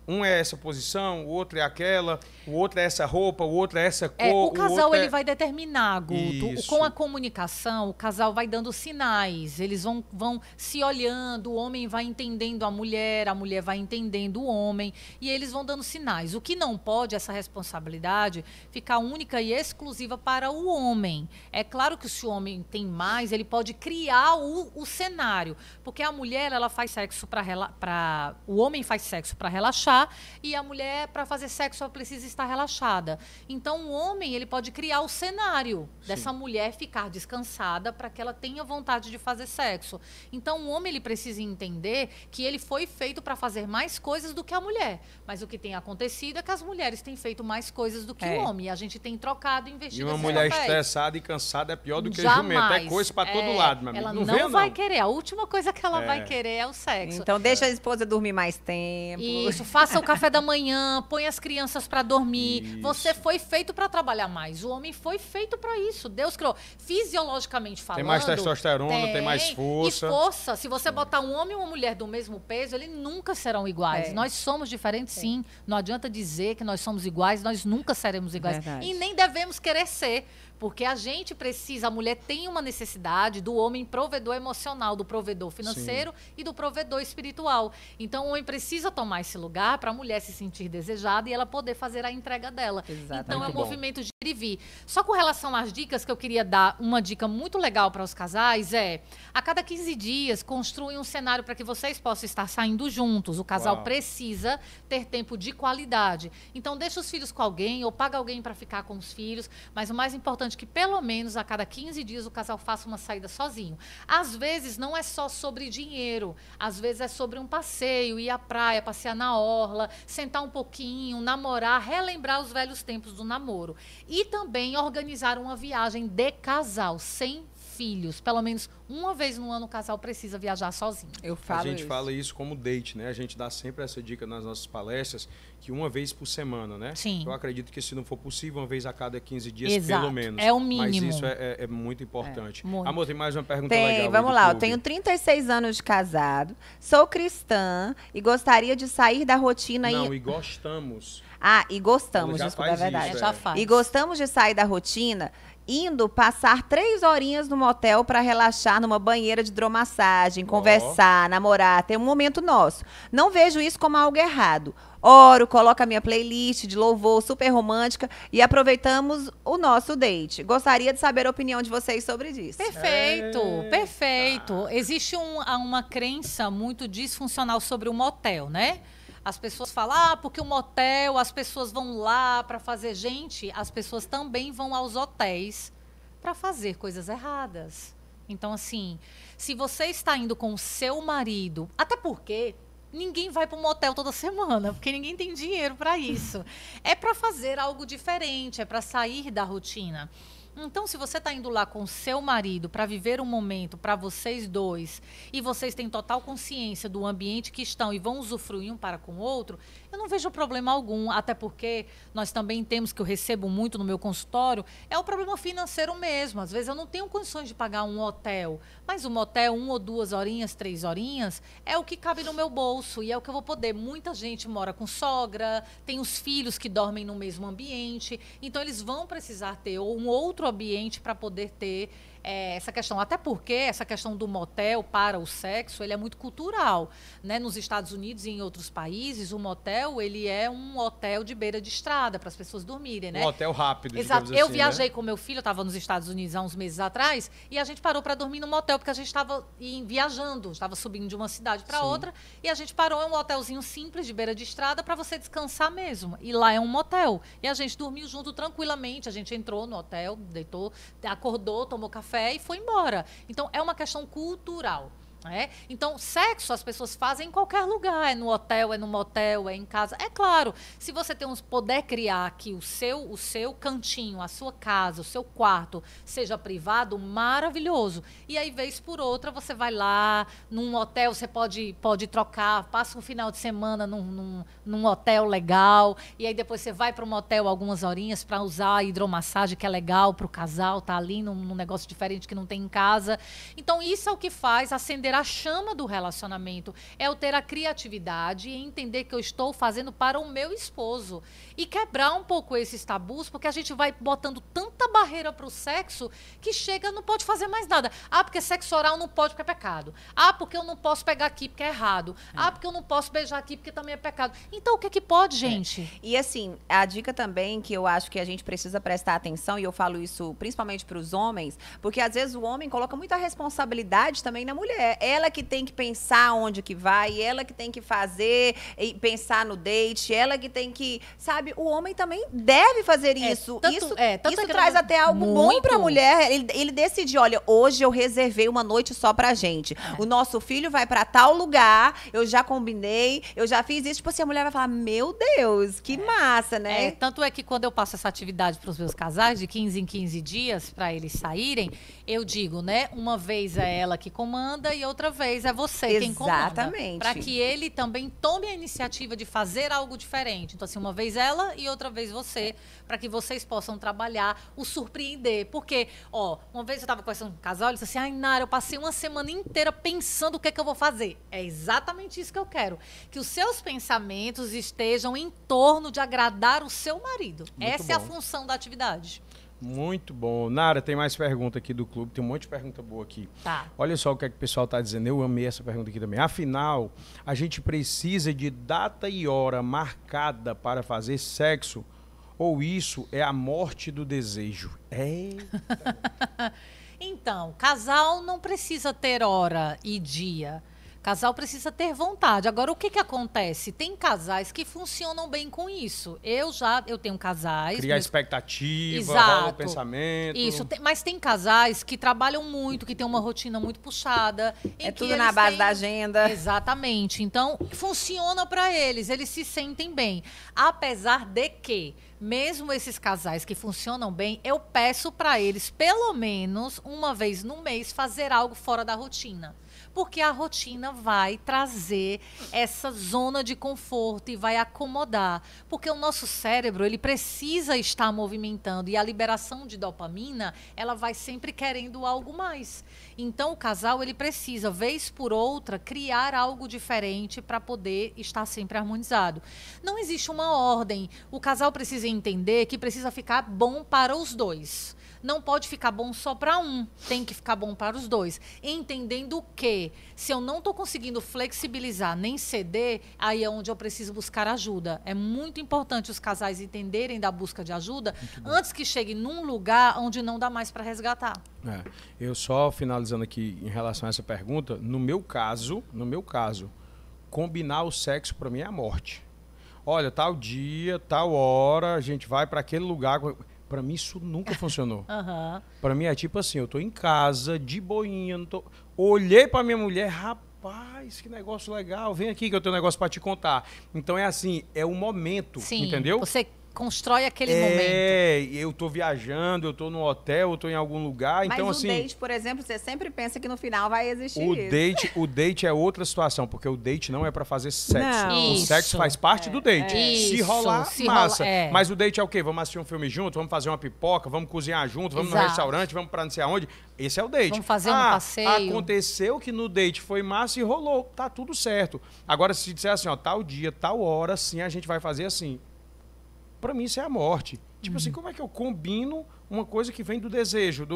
Um é essa posição, o outro é aquela, o outro é essa roupa, o outro é essa cor. O casal ele vai determinar, Guto. Com a comunicação, o casal vai dando sinais. Eles vão se olhando, o homem vai entendendo a mulher vai entendendo o homem, e eles vão dando sinais. O que não pode, essa responsabilidade, ficar única e exclusiva para o homem. É claro que se o homem tem mais, ele pode criar o cenário. Porque a mulher, ela faz sexo para... O homem faz sexo para relaxar, e a mulher, para fazer sexo, ela precisa estar relaxada. Então, o homem, ele pode criar o cenário dessa mulher ficar descansada para que ela tenha vontade de fazer sexo. Então, o homem, ele precisa entender que ele foi feito para fazer mais coisas do que a mulher. Mas o que tem acontecido é que as mulheres têm feito mais coisas do que o homem. E a gente tem trocado e investido. E uma mulher estressada e cansada é pior do que jumento. É coisa para todo lado, meu amigo. Ela não vai querer. A última coisa que ela vai querer é o sexo. Então, deixa a esposa dormir mais tempo. Isso, faça o café da manhã, põe as crianças para dormir. Isso. Você foi feito para trabalhar mais. O homem foi feito para isso. Deus criou. Fisiologicamente falando... Tem mais testosterona, tem mais força. E força. Se você botar um homem e uma mulher do mesmo peso, eles nunca serão iguais. Nós somos diferentes, sim. Não adianta dizer que nós somos iguais, nós nunca seremos iguais. Verdade. E nem devemos querer ser. Porque a gente precisa, a mulher tem uma necessidade do homem provedor emocional, do provedor financeiro e do provedor espiritual. Então, o homem precisa tomar esse lugar para a mulher se sentir desejada e ela poder fazer a entrega dela. Exato. Então, muito é um movimento de ir e vir. Só com relação às dicas, que eu queria dar uma dica muito legal para os casais a cada 15 dias, construem um cenário para que vocês possam estar saindo juntos. O casal precisa ter tempo de qualidade. Então, deixa os filhos com alguém ou paga alguém para ficar com os filhos, mas o mais importante que pelo menos a cada 15 dias o casal faça uma saída sozinho. Às vezes não é só sobre dinheiro, às vezes é sobre um passeio, ir à praia, passear na orla, sentar um pouquinho, namorar, relembrar os velhos tempos do namoro. E também organizar uma viagem de casal, sem filhos. Pelo menos uma vez no ano o casal precisa viajar sozinho. A gente fala isso como date, né? A gente dá sempre essa dica nas nossas palestras, que uma vez por semana, né? Sim. Eu acredito que se não for possível, uma vez a cada 15 dias, pelo menos. É o mínimo. Mas isso é muito importante. Muito. Amor, tem mais uma pergunta legal. Vamos lá, eu tenho 36 anos de casado, sou cristã e gostaria de sair da rotina... Não, e gostamos. E gostamos, desculpa, é verdade. Já faz. E gostamos de sair da rotina... indo passar 3 horinhas no motel para relaxar numa banheira de hidromassagem, conversar, namorar, ter um momento nosso. Não vejo isso como algo errado. Oro, coloco a minha playlist de louvor super romântica e aproveitamos o nosso date. Gostaria de saber a opinião de vocês sobre isso. Perfeito, perfeito. Existe uma crença muito disfuncional sobre o motel, né? As pessoas falam, porque o motel, as pessoas vão lá para fazer... Gente, as pessoas também vão aos hotéis para fazer coisas erradas. Então, assim, se você está indo com o seu marido... Até porque ninguém vai para o motel toda semana, porque ninguém tem dinheiro para isso. É para fazer algo diferente, é para sair da rotina. Então, se você está indo lá com o seu marido para viver um momento para vocês dois e vocês têm total consciência do ambiente que estão e vão usufruir um para com o outro, eu não vejo problema algum, até porque nós também temos, que eu recebo muito no meu consultório, é o problema financeiro mesmo. Às vezes eu não tenho condições de pagar um hotel, mas um motel 1 ou 2 horinhas, 3 horinhas, é o que cabe no meu bolso e é o que eu vou poder. Muita gente mora com sogra, tem os filhos que dormem no mesmo ambiente, então eles vão precisar ter um outro ambiente para poder ter essa questão. Até porque essa questão do motel para o sexo, ele é muito cultural, né? Nos Estados Unidos e em outros países, o motel, ele é um hotel de beira de estrada para as pessoas dormirem, né? Um hotel rápido, exato. Assim, eu viajei com meu filho, eu estava nos Estados Unidos há uns meses atrás, e a gente parou para dormir no motel, porque a gente estava viajando, estava subindo de uma cidade para outra, e a gente parou em um hotelzinho simples de beira de estrada para você descansar mesmo. E lá é um motel. E a gente dormiu junto tranquilamente, a gente entrou no hotel, deitou, acordou, tomou café e foi embora. Então, é uma questão cultural. Então, sexo as pessoas fazem em qualquer lugar, é no hotel, é no motel, é em casa. É claro, se você puder criar aqui o seu cantinho, a sua casa, o seu quarto, seja privado, maravilhoso. E aí, vez por outra, você vai lá, num hotel, você pode trocar, passa um final de semana num hotel legal, e aí depois você vai para um motel algumas horinhas para usar a hidromassagem, que é legal para o casal, tá ali num negócio diferente que não tem em casa. Então, isso é o que faz acender a chama do relacionamento, é eu ter a criatividade e entender que eu estou fazendo para o meu esposo e quebrar um pouco esses tabus, porque a gente vai botando tanta barreira para o sexo que chega, não pode fazer mais nada. Porque sexo oral não pode porque é pecado. Porque eu não posso pegar aqui porque é errado. Porque eu não posso beijar aqui porque também é pecado. Então, o que é que pode, gente? E assim, a dica também que eu acho que a gente precisa prestar atenção, e eu falo isso principalmente para os homens, porque às vezes o homem coloca muita responsabilidade também na mulher. Ela que tem que pensar onde que vai, ela que tem que fazer e pensar no date, ela que tem que, sabe, o homem também deve fazer isso. Isso traz até algo bom para a mulher. Ele decide, olha, hoje eu reservei uma noite só pra gente. O nosso filho vai para tal lugar, eu já combinei, eu já fiz isso. Tipo assim, a mulher vai falar, meu Deus, que massa, né? Tanto é que quando eu passo essa atividade para os meus casais, de 15 em 15 dias, para eles saírem, eu digo, né, uma vez é ela que comanda e outra vez é você quem comanda. Exatamente. Para que ele também tome a iniciativa de fazer algo diferente. Então, assim, uma vez ela e outra vez você, para que vocês possam trabalhar, o surpreender. Porque, ó, uma vez eu estava conversando com um casal, ele disse assim, ai, Nara, eu passei uma semana inteira pensando o que é que eu vou fazer. É exatamente isso que eu quero. Que os seus pensamentos estejam em torno de agradar o seu marido. Essa é a função da atividade. Muito bom. Nara, tem mais pergunta aqui do clube. Tem um monte de pergunta boa aqui. Tá. Olha só o que é que o pessoal está dizendo. Eu amei essa pergunta aqui também. Afinal, a gente precisa de data e hora marcada para fazer sexo? Ou isso é a morte do desejo? Então, casal não precisa ter hora e dia. Casal precisa ter vontade. Agora, o que acontece? Tem casais que funcionam bem com isso. Eu tenho casais... Criar expectativa, rola o pensamento... Isso, mas tem casais que trabalham muito, que têm uma rotina muito puxada. É tudo na base da agenda. Exatamente. Então, funciona para eles se sentem bem. Apesar de que, mesmo esses casais que funcionam bem, eu peço para eles, pelo menos uma vez no mês, fazer algo fora da rotina. Porque a rotina vai trazer essa zona de conforto e vai acomodar. Porque o nosso cérebro, ele precisa estar movimentando e a liberação de dopamina, ela vai sempre querendo algo mais. Então, o casal, ele precisa, vez por outra, criar algo diferente para poder estar sempre harmonizado. Não existe uma ordem. O casal precisa entender que precisa ficar bom para os dois. Não pode ficar bom só para um, tem que ficar bom para os dois. Entendendo que, se eu não estou conseguindo flexibilizar nem ceder, aí é onde eu preciso buscar ajuda. É muito importante os casais entenderem da busca de ajuda antes que chegue num lugar onde não dá mais para resgatar. Eu só finalizando aqui em relação a essa pergunta, no meu caso, combinar o sexo para mim é a morte. Olha, tal dia, tal hora, a gente vai para aquele lugar... Pra mim, isso nunca funcionou. Pra mim, é tipo assim, eu tô em casa, de boinha, não tô... Olhei pra minha mulher, rapaz, que negócio legal, vem aqui que eu tenho um negócio pra te contar. Então, é assim, é o momento, entendeu? Você constrói aquele momento. Eu tô viajando, eu tô no hotel, eu tô em algum lugar, então Mas assim... Mas o date, por exemplo, você sempre pensa que no final vai existir o date é outra situação, porque o date não é pra fazer sexo. O sexo faz parte do date. Se rolar, massa. Mas o date é o quê? Vamos assistir um filme junto, vamos fazer uma pipoca, vamos cozinhar junto, vamos no restaurante, vamos pra não sei aonde. Esse é o date. Vamos fazer um passeio. Aconteceu que no date foi massa e rolou, tá tudo certo. Agora, se disser assim, ó, tal dia, tal hora, sim, a gente vai fazer assim. Pra mim, isso é a morte. Tipo assim, como é que eu combino uma coisa que vem do desejo?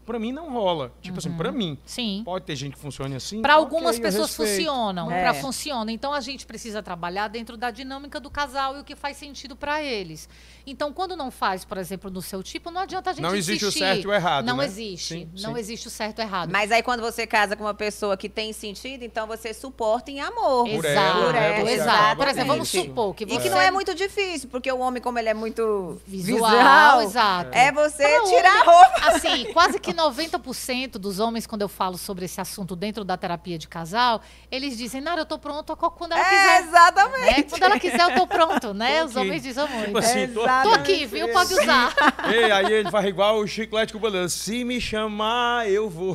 Pra mim, não rola. Tipo assim, pra mim. Sim. Pode ter gente que funcione assim. Para algumas pessoas funcionam. Funciona. Então, a gente precisa trabalhar dentro da dinâmica do casal e o que faz sentido para eles. Então, quando não faz, por exemplo, no seu tipo, não adianta a gente insistir. Não existe o certo e o errado, Não né? existe. Não existe o certo e o errado. Mas aí, quando você casa com uma pessoa que tem sentido, então você suporta em amor. Exato. Por exemplo, vamos supor que você... E que não é muito difícil, porque o homem, como ele é muito visual exato. É você tirar a roupa. Assim, quase que 90% dos homens, quando eu falo sobre esse assunto dentro da terapia de casal, eles dizem, Nara, eu tô pronto quando ela quiser. Exatamente. Né? Quando ela quiser, eu tô pronto, né? Os homens dizem muito. Tipo assim, tô aqui, viu? Pode usar. Ei, aí ele faz igual o chiclete com o banana. Se me chamar, eu vou.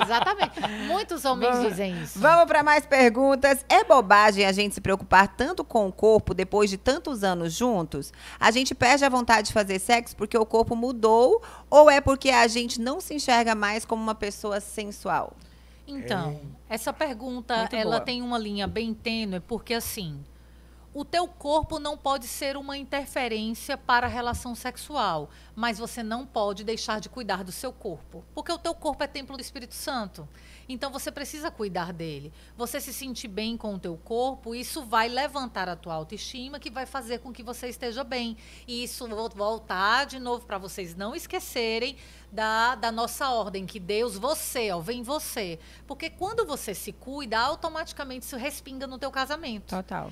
Exatamente. Muitos homens dizem isso. Vamos para mais perguntas. É bobagem a gente se preocupar tanto com o corpo depois de tantos anos juntos? A gente perde a vontade de fazer sexo porque o corpo mudou ou é porque a gente não se enxerga mais como uma pessoa sensual? Então, essa pergunta, ela tem uma linha bem tênue, porque assim, o teu corpo não pode ser uma interferência para a relação sexual, mas você não pode deixar de cuidar do seu corpo, porque o teu corpo é templo do Espírito Santo. Então, você precisa cuidar dele. Você se sentir bem com o teu corpo, isso vai levantar a tua autoestima, que vai fazer com que você esteja bem. E isso, vou voltar de novo para vocês não esquecerem da nossa ordem, que Deus, vem você. Porque quando você se cuida, automaticamente isso respinga no teu casamento. Total.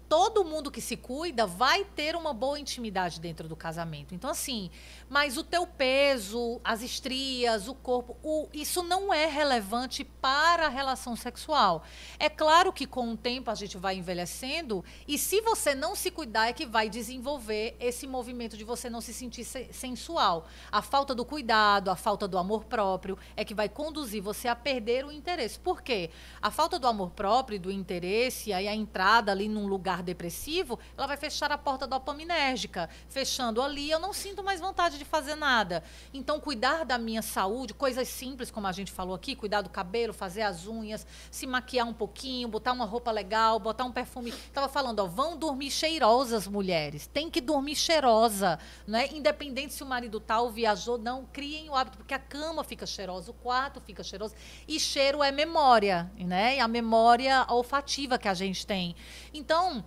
todo mundo que se cuida vai ter uma boa intimidade dentro do casamento. Então, assim, mas o teu peso, as estrias, o corpo, isso não é relevante para a relação sexual. É claro que com o tempo a gente vai envelhecendo e se você não se cuidar é que vai desenvolver esse movimento de você não se sentir sensual. A falta do cuidado, a falta do amor próprio é que vai conduzir você a perder o interesse. Por quê? A falta do amor próprio, do interesse, aí a entrada ali num lugar depressivo, ela vai fechar a porta dopaminérgica. Fechando ali, eu não sinto mais vontade de fazer nada. Então, cuidar da minha saúde, coisas simples, como a gente falou aqui, cuidar do cabelo, fazer as unhas, se maquiar um pouquinho, botar uma roupa legal, botar um perfume. Estava falando, ó, vão dormir cheirosas, mulheres. Tem que dormir cheirosa, né? Independente se o marido tá ou viajou, não, criem o hábito, porque a cama fica cheirosa, o quarto fica cheiroso. E cheiro é memória, né? E a memória olfativa que a gente tem. Então,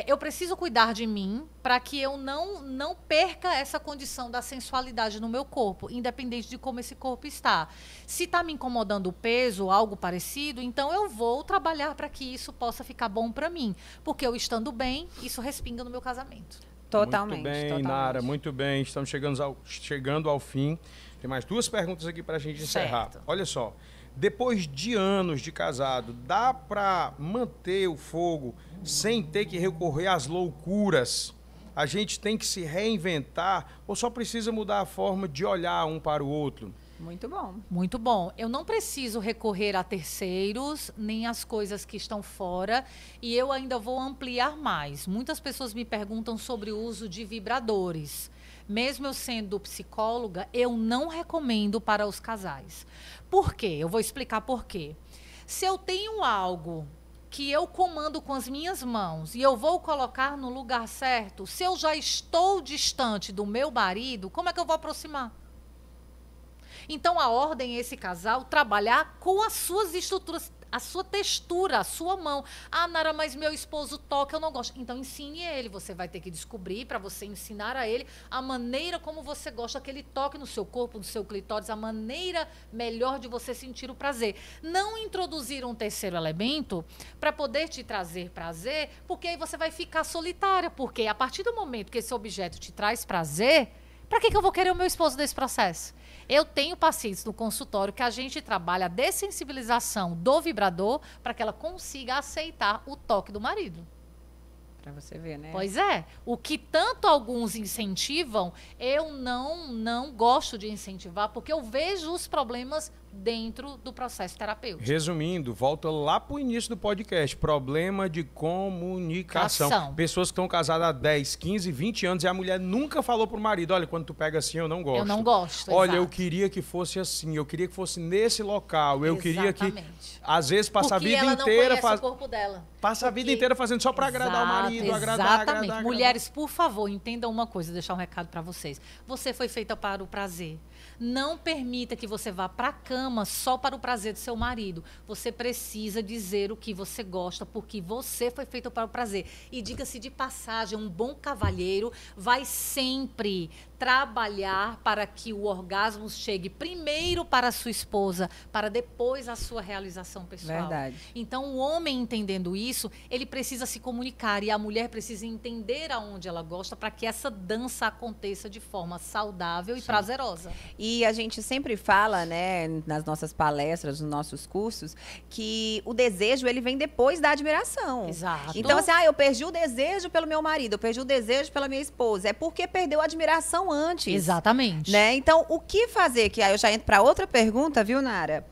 eu preciso cuidar de mim para que eu não perca essa condição da sensualidade no meu corpo, independente de como esse corpo está. Se está me incomodando o peso, algo parecido, então eu vou trabalhar para que isso possa ficar bom para mim. Porque eu estando bem, isso respinga no meu casamento. Totalmente. Muito bem, Nara, muito bem. Estamos chegando ao fim. Tem mais 2 perguntas aqui para a gente encerrar. Certo. Olha só, depois de anos de casado, dá para manter o fogo sem ter que recorrer às loucuras? A gente tem que se reinventar ou só precisa mudar a forma de olhar um para o outro? Muito bom. Muito bom. Eu não preciso recorrer a terceiros, nem às coisas que estão fora, e eu ainda vou ampliar mais. Muitas pessoas me perguntam sobre o uso de vibradores. Mesmo eu sendo psicóloga, eu não recomendo para os casais. Por quê? Eu vou explicar por quê. Se eu tenho algo que eu comando com as minhas mãos e eu vou colocar no lugar certo, se eu já estou distante do meu marido, como é que eu vou aproximar? Então, a ordem é esse casal trabalhar com as suas estruturas, a sua textura, a sua mão. Ah, Nara, mas meu esposo toca, eu não gosto. Então, ensine ele. Você vai ter que descobrir para você ensinar a ele a maneira como você gosta que ele toque no seu corpo, no seu clitóris, a maneira melhor de você sentir o prazer. Não introduzir um terceiro elemento para poder te trazer prazer, porque aí você vai ficar solitária. Porque a partir do momento que esse objeto te traz prazer, para que eu vou querer o meu esposo nesse processo? Eu tenho pacientes no consultório que a gente trabalha a dessensibilização do vibrador para que ela consiga aceitar o toque do marido. Para você ver, né? Pois é. O que tanto alguns incentivam, eu não gosto de incentivar, porque eu vejo os problemas dentro do processo terapêutico. Resumindo, volta lá para o início do podcast. Problema de comunicação. Pessoas que estão casadas há 10, 15, 20 anos e a mulher nunca falou pro marido, olha, quando tu pega assim, eu não gosto. Eu não gosto, olha, exato. eu queria que fosse assim, eu queria que fosse nesse local, eu Exatamente. Queria que, às vezes, passa porque a vida ela inteira... não conhece o corpo dela. Passa a vida inteira fazendo só para agradar o marido, agradar. Mulheres, por favor, entendam uma coisa, deixar um recado para vocês. Você foi feita para o prazer. Não permita que você vá para a cama só para o prazer do seu marido. Você precisa dizer o que você gosta, porque você foi feito para o prazer. E diga-se de passagem, um bom cavalheiro vai sempre trabalhar para que o orgasmo chegue primeiro para a sua esposa, para depois a sua realização pessoal. Verdade. Então, o homem entendendo isso, ele precisa se comunicar e a mulher precisa entender aonde ela gosta para que essa dança aconteça de forma saudável e prazerosa. E a gente sempre fala, né, nas nossas palestras, nos nossos cursos, que o desejo, ele vem depois da admiração. Exato. Então, assim, eu perdi o desejo pelo meu marido, eu perdi o desejo pela minha esposa. É porque perdeu a admiração antes. Exatamente. Né? Então, o que fazer? Que aí eu já entro para outra pergunta, viu, Nara?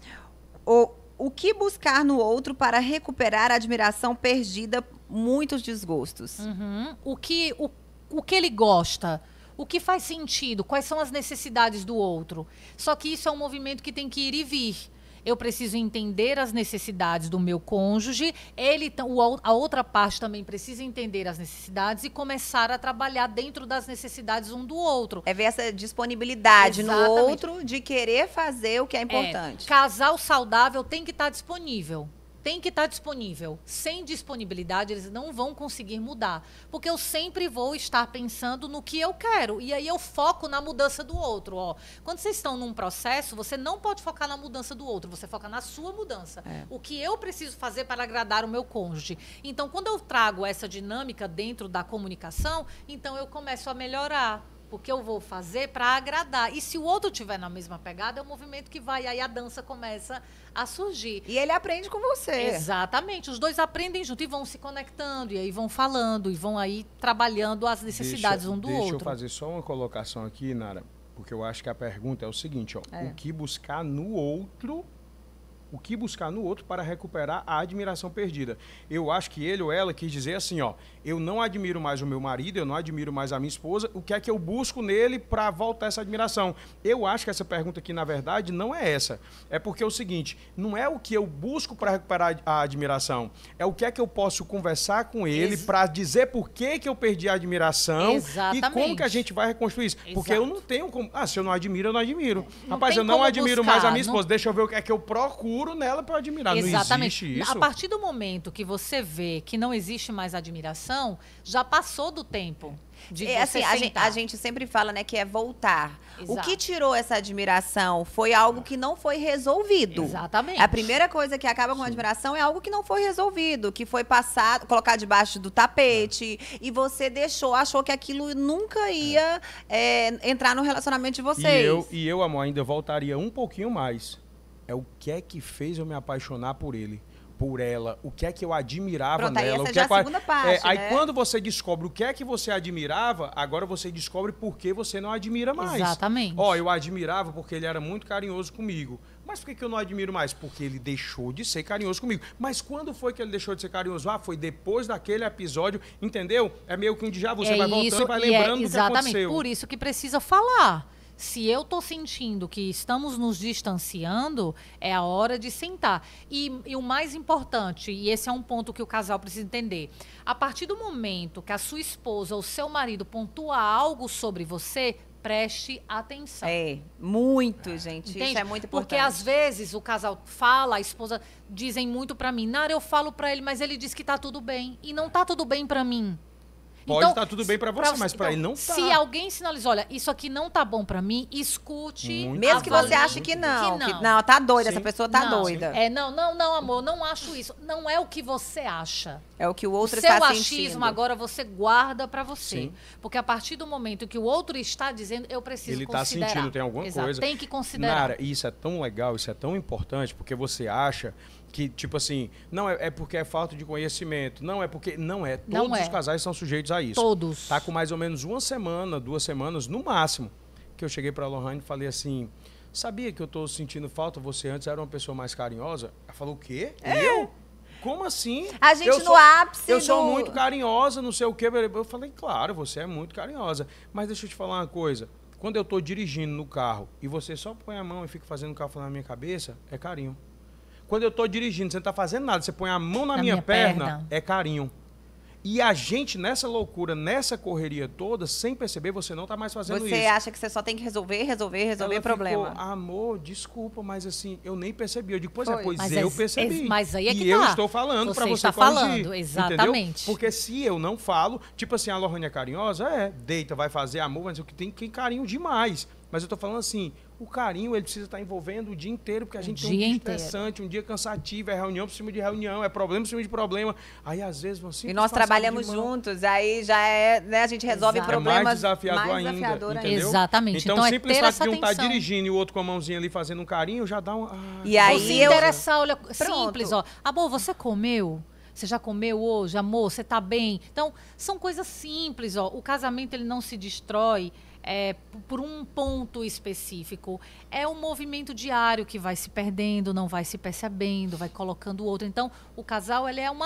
O que buscar no outro para recuperar a admiração perdida, muitos desgostos? Uhum. O que ele gosta? O que faz sentido? Quais são as necessidades do outro? Só que isso é um movimento que tem que ir e vir. Eu preciso entender as necessidades do meu cônjuge, a outra parte também precisa entender as necessidades e começar a trabalhar dentro das necessidades um do outro. É ver essa disponibilidade Exatamente. no outro de querer fazer o que é importante. Casal saudável tem que estar disponível. tem que estar disponível. Sem disponibilidade, eles não vão conseguir mudar. Porque eu sempre vou estar pensando no que eu quero. E aí eu foco na mudança do outro. Ó. Quando vocês estão num processo, você não pode focar na mudança do outro. Você foca na sua mudança. O que eu preciso fazer para agradar o meu cônjuge. Então, quando eu trago essa dinâmica dentro da comunicação, então eu começo a melhorar. Porque eu vou fazer para agradar. E se o outro estiver na mesma pegada, é um movimento que vai. Aí a dança começa a surgir. E ele aprende com você. Exatamente. Os dois aprendem junto e vão se conectando. E aí vão falando. E vão aí trabalhando as necessidades um do outro. Deixa eu fazer só uma colocação aqui, Nara. Porque eu acho que a pergunta é o seguinte, ó. O que buscar no outro... O que buscar no outro para recuperar a admiração perdida. Eu acho que ele ou ela quis dizer assim, ó, eu não admiro mais o meu marido, eu não admiro mais a minha esposa, o que é que eu busco nele para voltar essa admiração? Eu acho que essa pergunta aqui, na verdade, não é essa. É porque é o seguinte, não é o que eu busco para recuperar a admiração, é o que é que eu posso conversar com ele para dizer por que eu perdi a admiração. Exatamente. E como que a gente vai reconstruir isso. Exato. Porque eu não tenho como... se eu não admiro, eu não admiro. Rapaz, eu não admiro mais a minha esposa, deixa eu ver o que é que eu procuro nela para admirar. Exatamente. Não existe isso. A partir do momento que você vê que não existe mais admiração, já passou do tempo de você assim, a gente sempre fala, né, que é voltar. Exato. O que tirou essa admiração foi algo que não foi resolvido. Exatamente. A primeira coisa que acaba com a admiração é algo que não foi resolvido, que foi passado, colocar debaixo do tapete, e você achou que aquilo nunca ia entrar no relacionamento de vocês. E eu, amor, ainda voltaria um pouquinho mais. É o que é que fez eu me apaixonar por ele, por ela, o que é que eu admirava nela. Essa já é a segunda parte, aí quando você descobre o que é que você admirava, agora você descobre por que você não admira mais. Exatamente. Eu admirava porque ele era muito carinhoso comigo. Mas por que eu não admiro mais? Porque ele deixou de ser carinhoso comigo. Mas quando foi que ele deixou de ser carinhoso? Foi depois daquele episódio, entendeu? É meio que um déjà vu, você vai voltando e vai lembrando do que aconteceu. Exatamente, por isso que precisa falar. Se eu estou sentindo que estamos nos distanciando, é a hora de sentar. E o mais importante, e esse é um ponto que o casal precisa entender, a partir do momento que a sua esposa ou seu marido pontua algo sobre você, preste atenção. Muito, gente. Entende? Isso é muito importante. Porque às vezes o casal fala, a esposa dizem muito para mim, Nara, eu falo para ele, mas ele diz que tá tudo bem. E não tá tudo bem para mim. Pode estar tudo bem para você, mas para ele não tá. Se alguém sinaliza, olha, isso aqui não tá bom para mim, escute. Mesmo que você ache que não. Não, tá doida, essa pessoa tá doida. Não, amor, não acho isso. Não é o que você acha. É o que o outro está sentindo. O seu achismo agora você guarda para você. Sim. Porque a partir do momento que o outro está dizendo, eu preciso considerar. Ele tá sentindo, tem alguma coisa. Tem que considerar. Nara, isso é tão legal, isso é tão importante, porque você acha que, tipo assim, não é porque é falta de conhecimento, não é porque... Não é. Todos os casais são sujeitos a isso. Todos. Tá com mais ou menos uma semana, 2 semanas, no máximo, que eu cheguei pra Lohane e falei assim, sabia que eu tô sentindo falta? Você antes era uma pessoa mais carinhosa? Ela falou, o quê? Eu? Como assim? A gente no ápice eu sou muito carinhosa, não sei o quê. Eu falei, claro, você é muito carinhosa. Mas deixa eu te falar uma coisa. Quando eu tô dirigindo no carro e você só põe a mão e fica fazendo café na minha cabeça, é carinho. Quando eu estou dirigindo, você não está fazendo nada, você põe a mão na minha perna, é carinho. E a gente, nessa loucura, nessa correria toda, sem perceber, você não está mais fazendo isso. Você acha que você só tem que resolver o problema. Ficou, amor, desculpa, mas assim, eu nem percebi. Eu digo, pois eu percebi. Mas aí é que eu estou falando para você corrigir. Exatamente. Entendeu? Porque se eu não falo, tipo assim, a Lohane é carinhosa? Deita, vai fazer amor, mas o que tem carinho demais. Mas eu tô falando assim, o carinho, ele precisa estar envolvendo o dia inteiro, porque a gente tem um dia estressante, um dia cansativo, é reunião por cima de reunião, é problema por cima de problema. Aí, às vezes, você... E nós trabalhamos juntos, aí já é, né, a gente resolve problemas mais desafiador ainda, entendeu? Exatamente. Então simples fato de um estar dirigindo e o outro com a mãozinha ali fazendo um carinho, já dá um... E aí se interessar, olha, simples, ó. Amor, você comeu? Você já comeu hoje? Amor, você tá bem? Então, são coisas simples, ó. O casamento, ele não se destrói por um ponto específico. É um movimento diário que vai se perdendo, não vai se percebendo, vai colocando o outro. Então, o casal, ele é um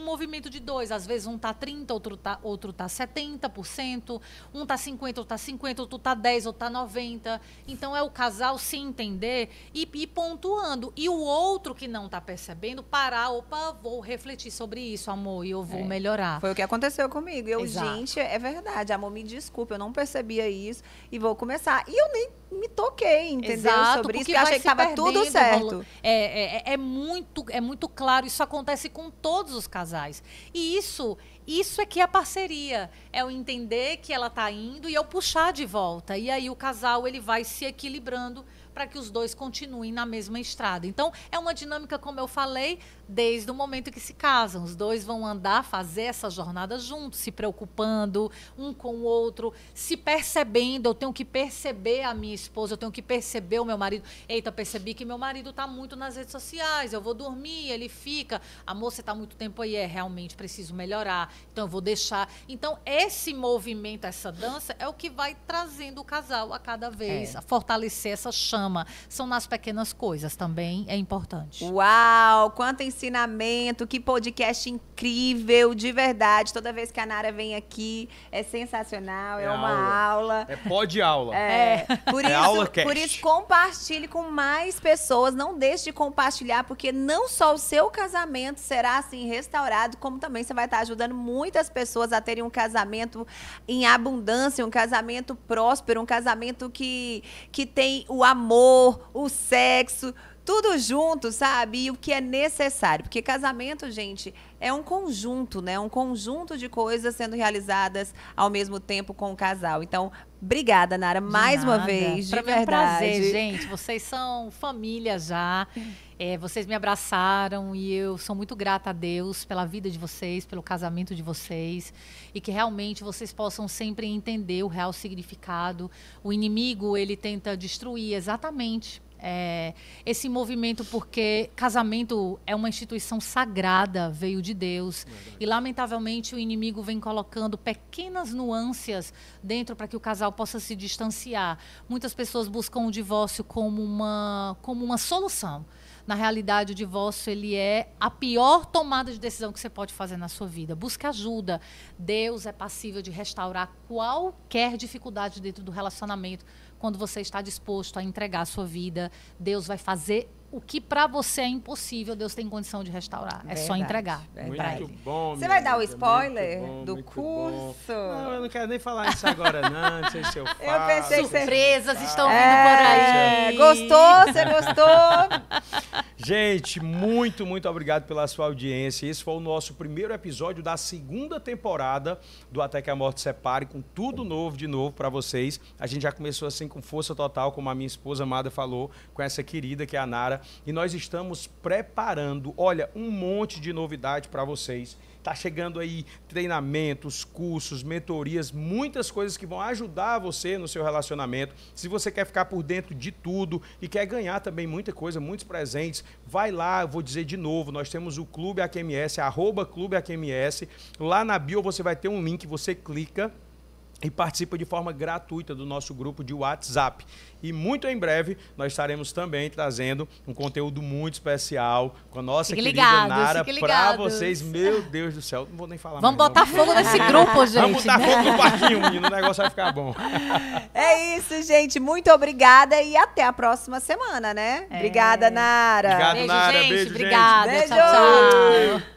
movimento de dois. Às vezes, um tá 30%, outro tá 70%, um tá 50%, outro tá 50%, outro tá 10%, outro tá 90%. Então, é o casal se entender e pontuando. E o outro que não tá percebendo, parar, vou refletir sobre isso, amor, e eu vou melhorar. Foi o que aconteceu comigo. Gente, é verdade, amor, me me desculpe, eu não percebia isso e vou começar. E eu nem me toquei, entendeu? Exato, sobre isso, porque eu achei que estava tudo certo. É muito claro, isso acontece com todos os casais. E isso é que é a parceria. É o entender que ela está indo e eu puxar de volta. E aí o casal ele vai se equilibrando para que os dois continuem na mesma estrada. Então, é uma dinâmica, como eu falei, desde o momento que se casam. Os dois vão andar, fazer essa jornada juntos, se preocupando um com o outro, se percebendo. Eu tenho que perceber a minha esposa, eu tenho que perceber o meu marido. Eita, percebi que meu marido está muito nas redes sociais, eu vou dormir, ele fica. Amor, você está muito tempo aí, realmente preciso melhorar, então eu vou deixar. Então, esse movimento, essa dança, é o que vai trazendo o casal a cada vez, a fortalecer essa chama. São nas pequenas coisas, também é importante. Uau, quanto ensinamento, que podcast incrível, de verdade. Toda vez que a Nara vem aqui, é sensacional, é uma aula. É pod-aula. Por isso, compartilhe com mais pessoas, não deixe de compartilhar, porque não só o seu casamento será assim restaurado, como também você vai estar ajudando muitas pessoas a terem um casamento em abundância, um casamento próspero, um casamento que tem o amor, o sexo, tudo junto, sabe? E o que é necessário. Porque casamento, gente, é um conjunto, né? Um conjunto de coisas sendo realizadas ao mesmo tempo com o casal. Então, obrigada, Nara, mais uma vez, de verdade. É um prazer, gente. Vocês são família já. Vocês me abraçaram e eu sou muito grata a Deus pela vida de vocês, pelo casamento de vocês, e que realmente vocês possam sempre entender o real significado. O inimigo, ele tenta destruir exatamente esse movimento, porque casamento é uma instituição sagrada, veio de Deus. E, lamentavelmente, o inimigo vem colocando pequenas nuances dentro para que o casal possa se distanciar. Muitas pessoas buscam o divórcio como uma solução. Na realidade, o divórcio ele é a pior tomada de decisão que você pode fazer na sua vida. Busque ajuda. Deus é passível de restaurar qualquer dificuldade dentro do relacionamento. Quando você está disposto a entregar a sua vida, Deus vai fazer o que para você é impossível, Deus tem condição de restaurar. É só entregar. Muito bom. Você vai dar o spoiler do curso? Não, eu não quero nem falar isso agora, não. Não sei se eu faço. Eu pensei que surpresas estão vindo por aí. Gostou? Você gostou? Gente, muito obrigado pela sua audiência. Esse foi o nosso primeiro episódio da segunda temporada do Até que a Morte Separe, com tudo novo de novo para vocês. A gente já começou assim com força total, como a minha esposa amada falou, com essa querida que é a Nara. E nós estamos preparando, olha, um monte de novidade para vocês. Tá chegando aí treinamentos, cursos, mentorias, muitas coisas que vão ajudar você no seu relacionamento. Se você quer ficar por dentro de tudo e quer ganhar também muita coisa, muitos presentes, vai lá, eu vou dizer de novo, nós temos o Clube AQMS, @Clube AQMS. Lá na bio você vai ter um link, você clica e participa de forma gratuita do nosso grupo de WhatsApp. E muito em breve nós estaremos também trazendo um conteúdo muito especial com a nossa querida Nara para vocês. Meu Deus do céu, não vou nem falar mais. Vamos botar fogo nesse grupo, gente. Vamos botar fogo no parquinho, menino, o negócio vai ficar bom. É isso, gente. Muito obrigada e até a próxima semana, né? Obrigada, Nara. Obrigado, beijo, Nara. Gente. Beijo, obrigada. gente. Tchau, tchau.